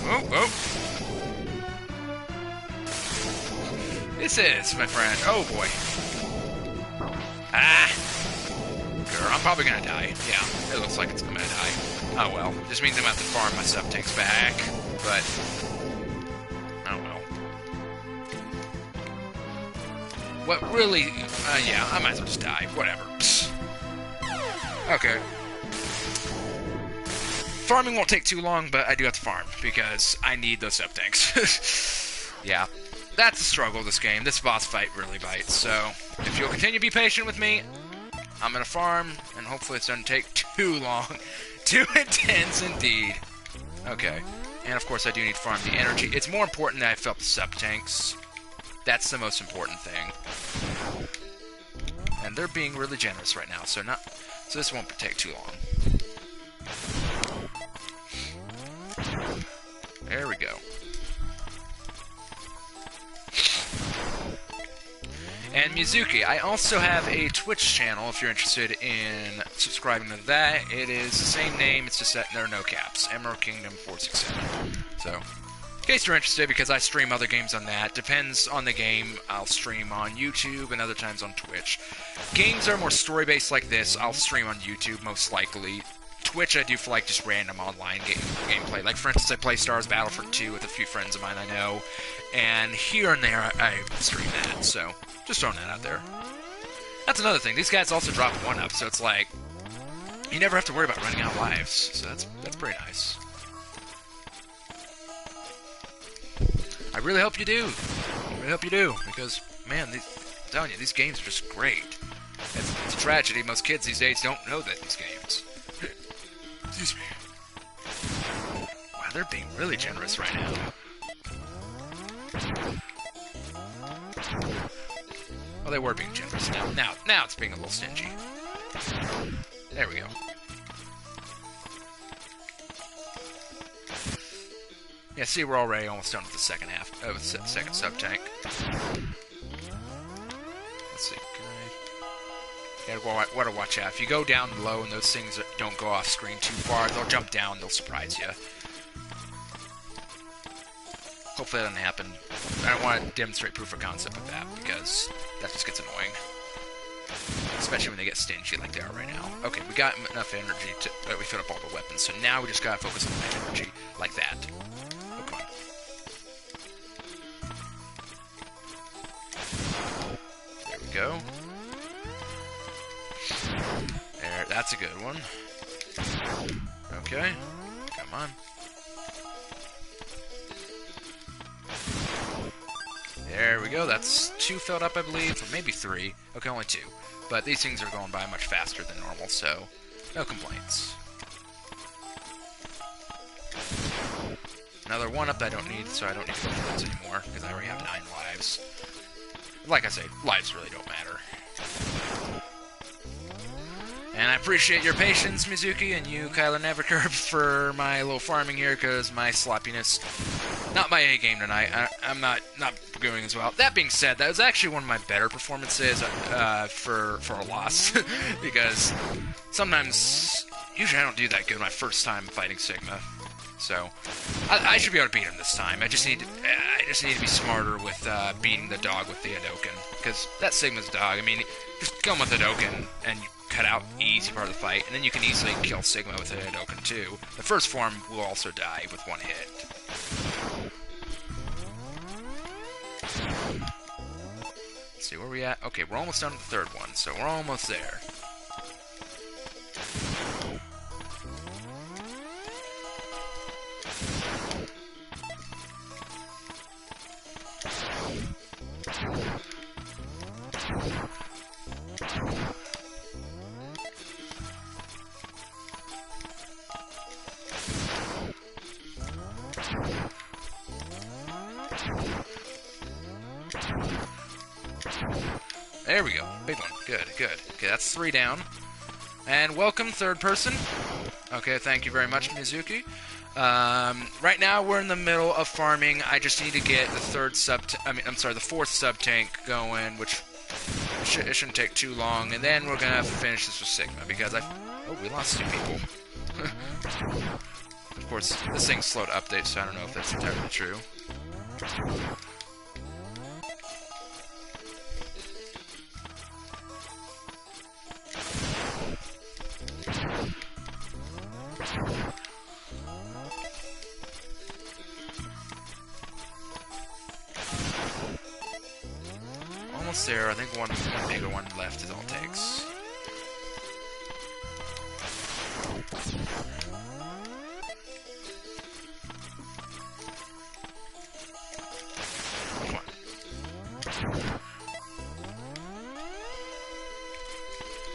Oh. This is, my friend. Oh, boy. Ah! Girl, I'm probably gonna die. Yeah, it looks like I'm gonna die. Oh, well. Just means I'm gonna have to farm my sub-tanks back. But, oh, well. What really... yeah, I might as well just die. Whatever. Psst. Okay. Farming won't take too long, but I do have to farm, because I need those sub-tanks. Yeah. That's the struggle of this game. This boss fight really bites, so if you'll continue to be patient with me, I'm gonna farm, and hopefully it doesn't take too long. Too intense indeed. Okay. And of course I do need to farm the energy. It's more important that I fill up the sub-tanks. That's the most important thing. And they're being really generous right now, so this won't take too long. There we go. And Mizuki, I also have a Twitch channel if you're interested in subscribing to that. It is the same name, it's just that there are no caps. Emerald Kingdom 467. So, in case you're interested, because I stream other games on that. Depends on the game, I'll stream on YouTube and other times on Twitch. Games that are more story-based like this, I'll stream on YouTube most likely. Twitch I do for like just random online gameplay. Like for instance, I play Stars Battlefront 2 with a few friends of mine I know, and here and there I stream that. So just throwing that out there. That's another thing. These guys also drop 1-up, so it's like you never have to worry about running out of lives. So that's pretty nice. I really hope you do. I really hope you do, because man, I'm telling you, these games are just great. It's a tragedy. Most kids these days don't know that these games. Excuse me. Wow, they're being really generous right now. Well, they were being generous. Now it's being a little stingy. There we go. Yeah, see, we're already almost done with the second half of the second sub-tank. Let's see. You gotta watch out. If you go down low and those things don't go off screen too far, they'll jump down, they'll surprise you. Hopefully that doesn't happen. I don't want to demonstrate proof of concept of that, because that just gets annoying. Especially when they get stingy like they are right now. Okay, we got enough energy to... we filled up all the weapons, so now we just gotta focus on the energy, like that. Oh, come on. There we go. There, that's a good one. Okay, come on. There we go, that's 2 filled up, I believe, or maybe 3. Okay, only 2. But these things are going by much faster than normal, so no complaints. Another 1-up that I don't need, so I don't need to go for those anymore, because I already have 9 lives. Like I say, lives really don't matter. And I appreciate your patience, Mizuki, and you, Kyler Nevercurve, for my little farming here, because my sloppiness... Not my A game tonight. I'm not doing as well. That being said, that was actually one of my better performances for a loss. Because sometimes... Usually I don't do that good my first time fighting Sigma. So I should be able to beat him this time. I just need to be smarter with beating the dog with the Hadoken, because that's Sigma's dog. I mean, just kill him with Hadoken and you cut out the easy part of the fight, and then you can easily kill Sigma with a Hadoken too. The first form will also die with one hit. Let's see where we at. Okay, we're almost done with the third one, so we're almost there. There we go. Big one. Good, good. Okay, that's 3 down. And welcome, third person. Okay, thank you very much, Mizuki. Right now, we're in the middle of farming. I just need to get the the fourth sub-tank going, which it shouldn't take too long. And then we're gonna finish this with Sigma, because oh, we lost 2 people. Of course, this thing's slow to update, so I don't know if that's entirely true. Almost there. I think one bigger one left is all it takes. Come on.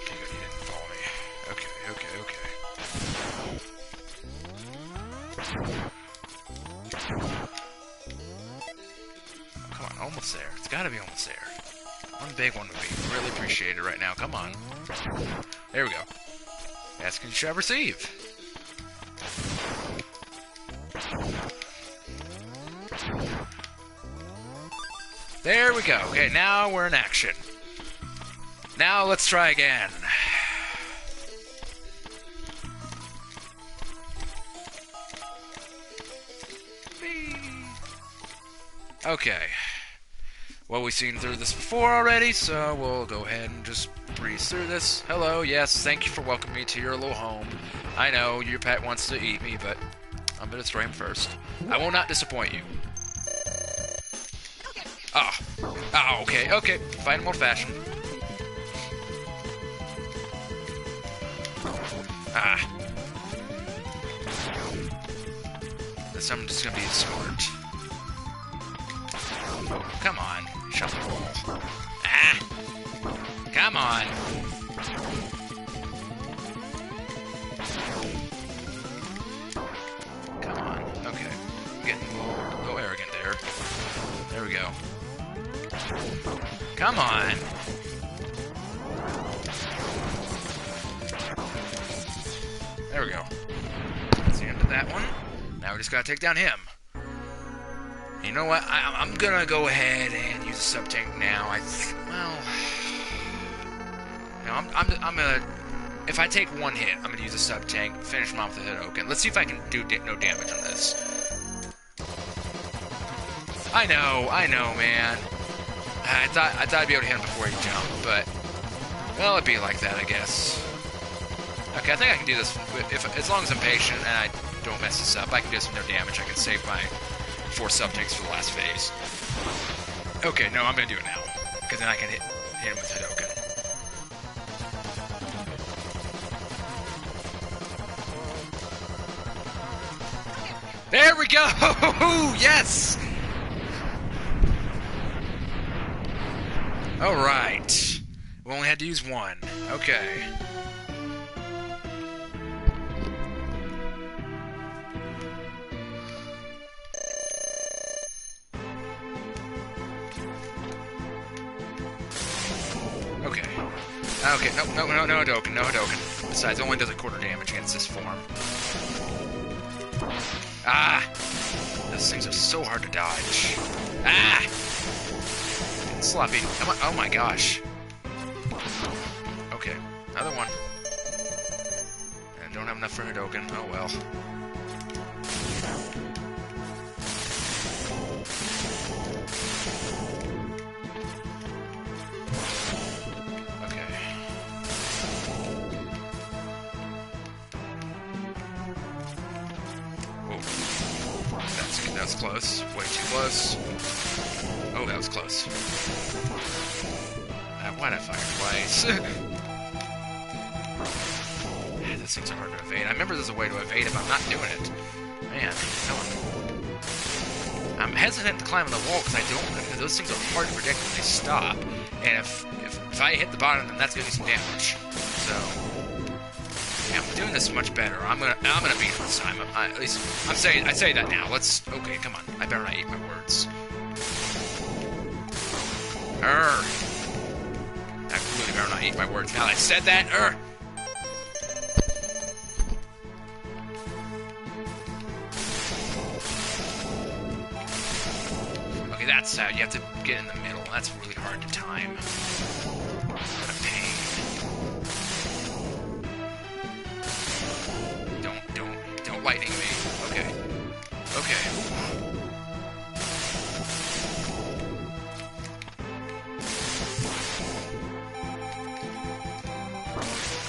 Okay, good. He didn't follow me. Okay, okay, okay. Come on, almost there. It's gotta be almost there. One big one would be really appreciated right now. Come on. There we go. Ask and you shall receive. There we go. Okay, now we're in action. Now let's try again. Okay. Well, we've seen through this before already, so we'll go ahead and just breeze through this. Hello, yes, thank you for welcoming me to your little home. I know your pet wants to eat me, but I'm gonna destroy him first. I will not disappoint you. Ah. Oh, okay, okay. Fight him old-fashioned. Ah. This time I'm just gonna be smart. Come on. Shut the ball. Ah! Come on! Come on. Okay. I'm getting a little arrogant there. There we go. Come on! There we go. That's the end of that one. Now we just gotta take down him. You know what? I'm gonna go ahead and use a sub-tank now. I'm gonna... If I take one hit, I'm gonna use a sub-tank, finish him off with a Hadoken. Let's see if I can do no damage on this. I know, man. I thought I'd be able to hit him before he jumped, but... Well, it'd be like that, I guess. Okay, I think I can do this. As long as I'm patient and I don't mess this up, I can do this with no damage. I can save my 4 sub-tanks for the last phase. Okay, no, I'm gonna do it now. Because then I can hit him with Hadoken. There we go! Yes! Alright. We only had to use 1. Okay. Okay, no Hadoken, no Hadoken. Besides, it only does a quarter damage against this form. Ah! Those things are so hard to dodge. Ah! Sloppy. Oh my gosh. Okay, another one. And don't have enough for Hadoken. Oh well. was close. Way too close. Oh, that was close. Why'd I fire twice? Those things are hard to evade. I remember there's a way to evade if I'm not doing it. Man, I'm hesitant to climb on the wall because I don't. Because those things are hard to predict when they stop. And if I hit the bottom, then that's gonna do some damage. So yeah, I'm doing this much better. I'm gonna beat it this time. At least I say that now. Okay, come on. I better not eat my words. I really better not eat my words. Now that I said that, Okay, that's sad. You have to get in the middle. That's really hard to time. What a pain. Don't lightning me. Okay. Okay.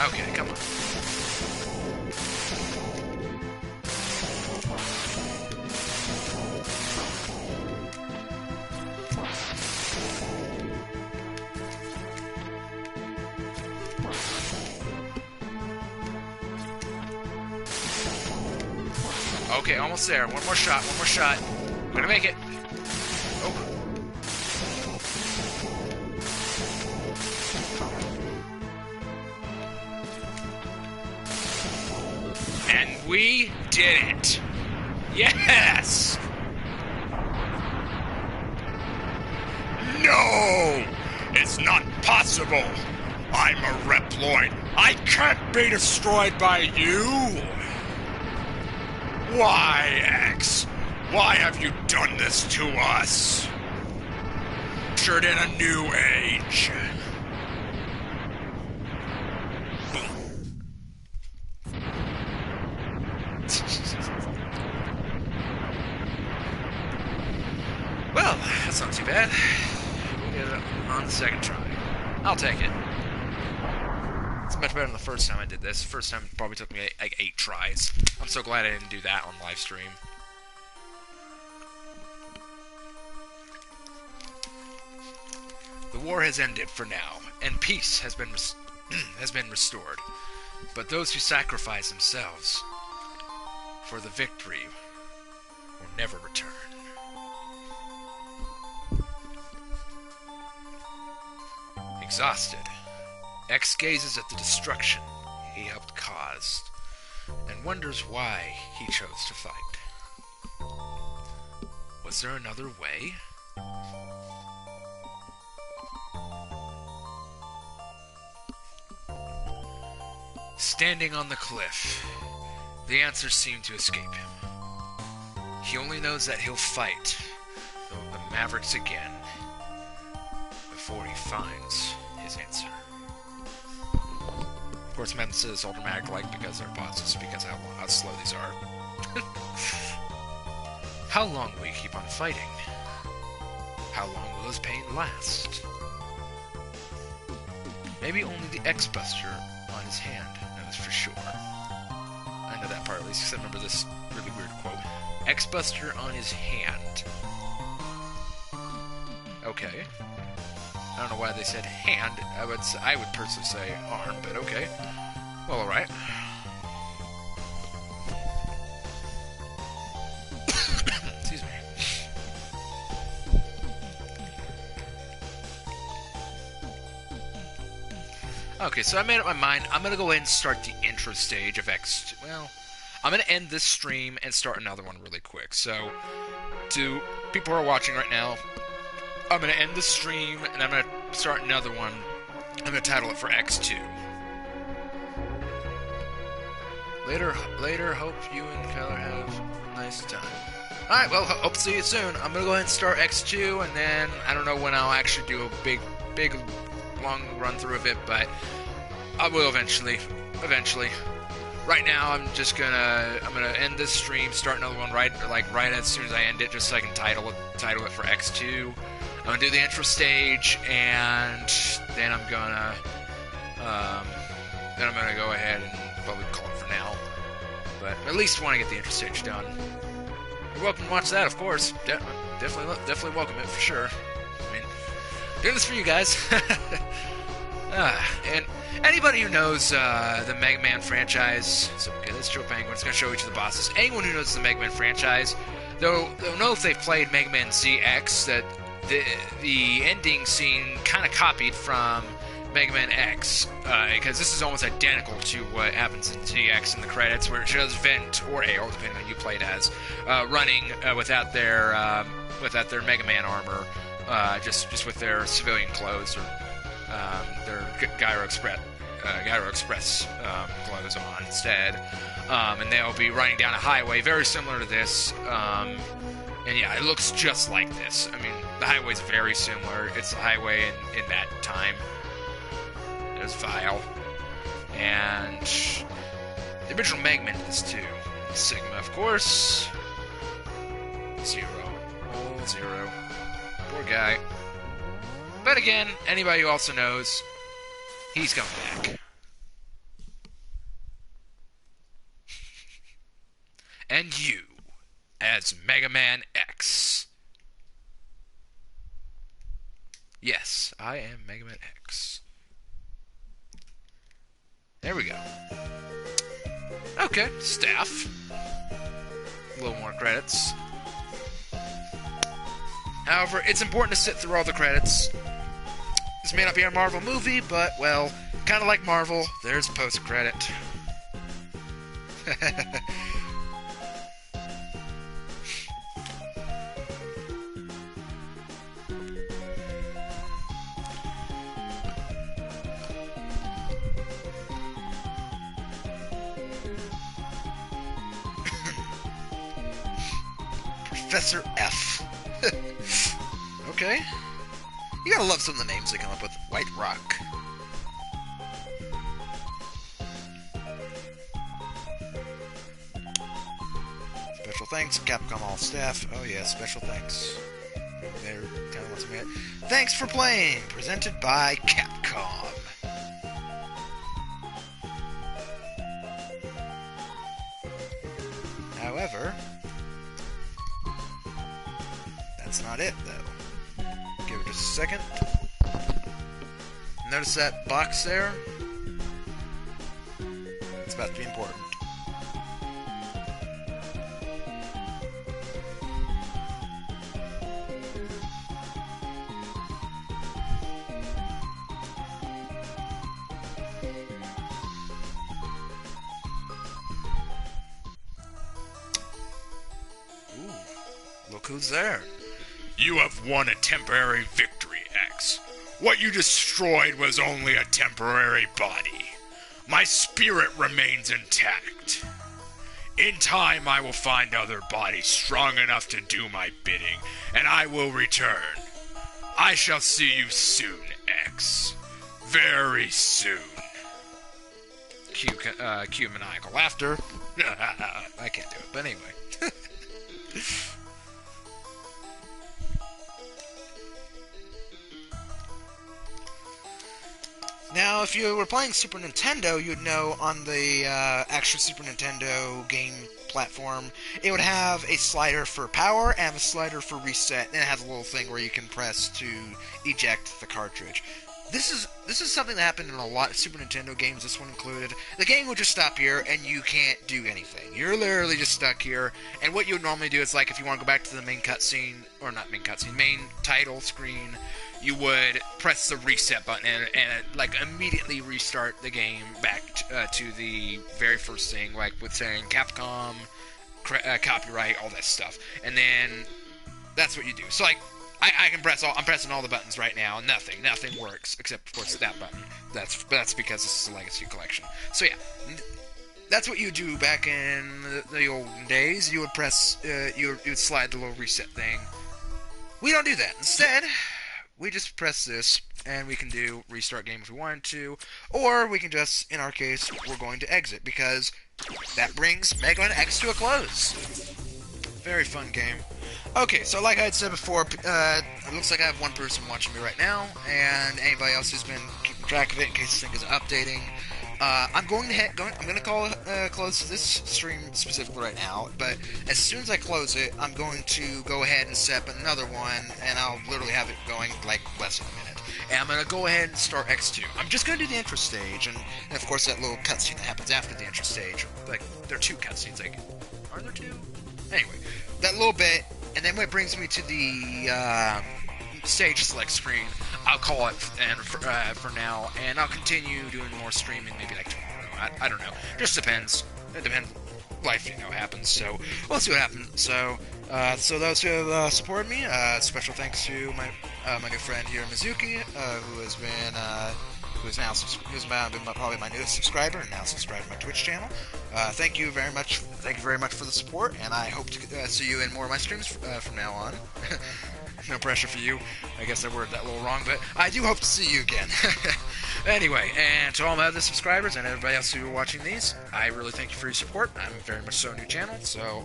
Okay, come on. Okay, almost there. One more shot, one more shot. I'm gonna make it. Oh. And we did it! Yes! No! It's not possible! I'm a Reploid. I can't be destroyed by you! Why, X? Why have you done this to us? Ushered in a new age. Well, that's not too bad. We get it on the second try. I'll take it. It's much better than the first time I did this. The first time it probably took me like 8 tries. I'm so glad I didn't do that on live stream. The war has ended for now, and peace has been restored. But those who sacrifice themselves for the victory will never return. Exhausted, X gazes at the destruction he helped cause, and wonders why he chose to fight. Was there another way? Standing on the cliff, the answers seem to escape him. He only knows that he'll fight the Mavericks again before he finds his answer. Of course, Mem says automatic-like because they're pauses, because how slow these are. How long will you keep on fighting? How long will this pain last? Maybe only the X-Buster on his hand knows for sure. I know that part at least, because I remember this really weird quote. X-Buster on his hand. Okay. I don't know why they said hand. I would personally say arm, but okay. Well, alright. Excuse me. Okay, so I made up my mind. I'm going to go ahead and start the intro stage of X. Well, I'm going to end this stream and start another one really quick. So, to people who are watching right now, I'm going to end the stream, and I'm going to start another one. I'm going to title it for X2. Later, hope you and Kyler have a nice time. Alright, well, hope to see you soon. I'm going to go ahead and start X2, and then I don't know when I'll actually do a big, long run-through of it, but I will eventually. Right now, I'm gonna end this stream, start another one right as soon as I end it, just so I can title it for X2. I'm gonna do the intro stage, and then I'm gonna go ahead and probably call it for now. But at least want to get the intro stage done. you're welcome to watch that, of course. Definitely welcome it for sure. I mean, doing this for you guys. And anybody who knows the Mega Man franchise, so okay, that's Joe Penguin. It's going to show each of the bosses. Anyone who knows the Mega Man franchise, they'll know if they've played Mega Man ZX that the ending scene kind of copied from Mega Man X, because this is almost identical to what happens in ZX in the credits, where it shows Vent or Ale, depending on who you played as, running without their Mega Man armor, just with their civilian clothes or their Gyro Express clothes on instead, and they'll be running down a highway very similar to this. And yeah, it looks just like this. I mean, the highway's very similar. It's the highway in that time. There's Vile. And the original Megaman did this too. Sigma, of course. Zero. Oh, Zero. Poor guy. But again, anybody who also knows, he's coming back. And you, as Mega Man X. Yes, I am Mega Man X. There we go. Okay, staff. A little more credits. However, it's important to sit through all the credits. This may not be a Marvel movie, but, well, kind of like Marvel, there's post-credit. Professor F. Okay. You gotta love some of the names they come up with. White Rock. Special thanks, Capcom all staff. Oh yeah, special thanks. They're kind of wants to be it. Thanks for playing. Presented by Capcom. However, that's not it, though. Give it just a second. Notice that box there? It's about to be important. Ooh, look who's there. You have won a temporary victory, X. What you destroyed was only a temporary body. My spirit remains intact. In time, I will find other bodies strong enough to do my bidding, and I will return. I shall see you soon, X. Very soon. Cue maniacal laughter. I can't do it, but anyway. Now, if you were playing Super Nintendo, you'd know on the actual Super Nintendo game platform, it would have a slider for power and a slider for reset, and it has a little thing where you can press to eject the cartridge. This is something that happened in a lot of Super Nintendo games, this one included. The game would just stop here, and you can't do anything. You're literally just stuck here, and what you would normally do is, like, if you want to go back to the main cutscene, or not main cutscene, main title screen, you would press the reset button and like immediately restart the game back to the very first thing, like with saying Capcom, copyright, all that stuff, and then that's what you do. So like I'm pressing all the buttons right now, and nothing works except of course that button. That's because this is a Legacy Collection. So yeah. That's what you do back in the olden days. You would press, you would slide the little reset thing. We don't do that. Instead, we just press this, and we can do restart game if we wanted to, or we can just, in our case, we're going to exit, because that brings Mega Man X to a close. Very fun game. Okay, so like I had said before, it looks like I have one person watching me right now, and anybody else who's been keeping track of it in case this thing is updating. I'm going to I'm going to close this stream specifically right now. But as soon as I close it, I'm going to go ahead and set up another one, and I'll literally have it going like less than a minute. And I'm going to go ahead and start X2. I'm just going to do the intro stage, and of course that little cutscene that happens after the intro stage. Like there are two cutscenes. Like, are there two? Anyway, that little bit, and then what brings me to the stage select screen. I'll call it for now, and I'll continue doing more streaming maybe like tomorrow. I don't know. Just depends. It depends. Life, happens. So we'll see what happens. So those who have supported me, special thanks to my new friend here, Mizuki, who's been probably my newest subscriber and now subscribed to my Twitch channel. Thank you very much. Thank you very much for the support, and I hope to see you in more of my streams from now on. No pressure for you. I guess I worded that a little wrong, but I do hope to see you again. Anyway, and to all my other subscribers and everybody else who are watching these, I really thank you for your support. I'm very much so a new channel, so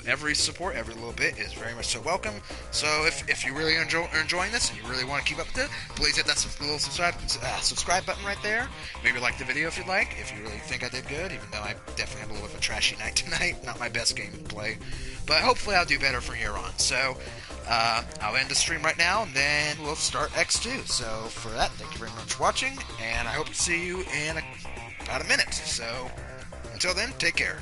every support, every little bit is very much so welcome. So if you really are enjoying this and you really want to keep up with it, please hit that little subscribe button right there. Maybe like the video if you'd like, if you really think I did good, even though I definitely had a little bit of a trashy night tonight. Not my best game to play, but hopefully I'll do better from here on. So I'll end the stream right now, and then we'll start X2. So for that, thank you very much for watching, and I hope to see you in about a minute. So until then, take care.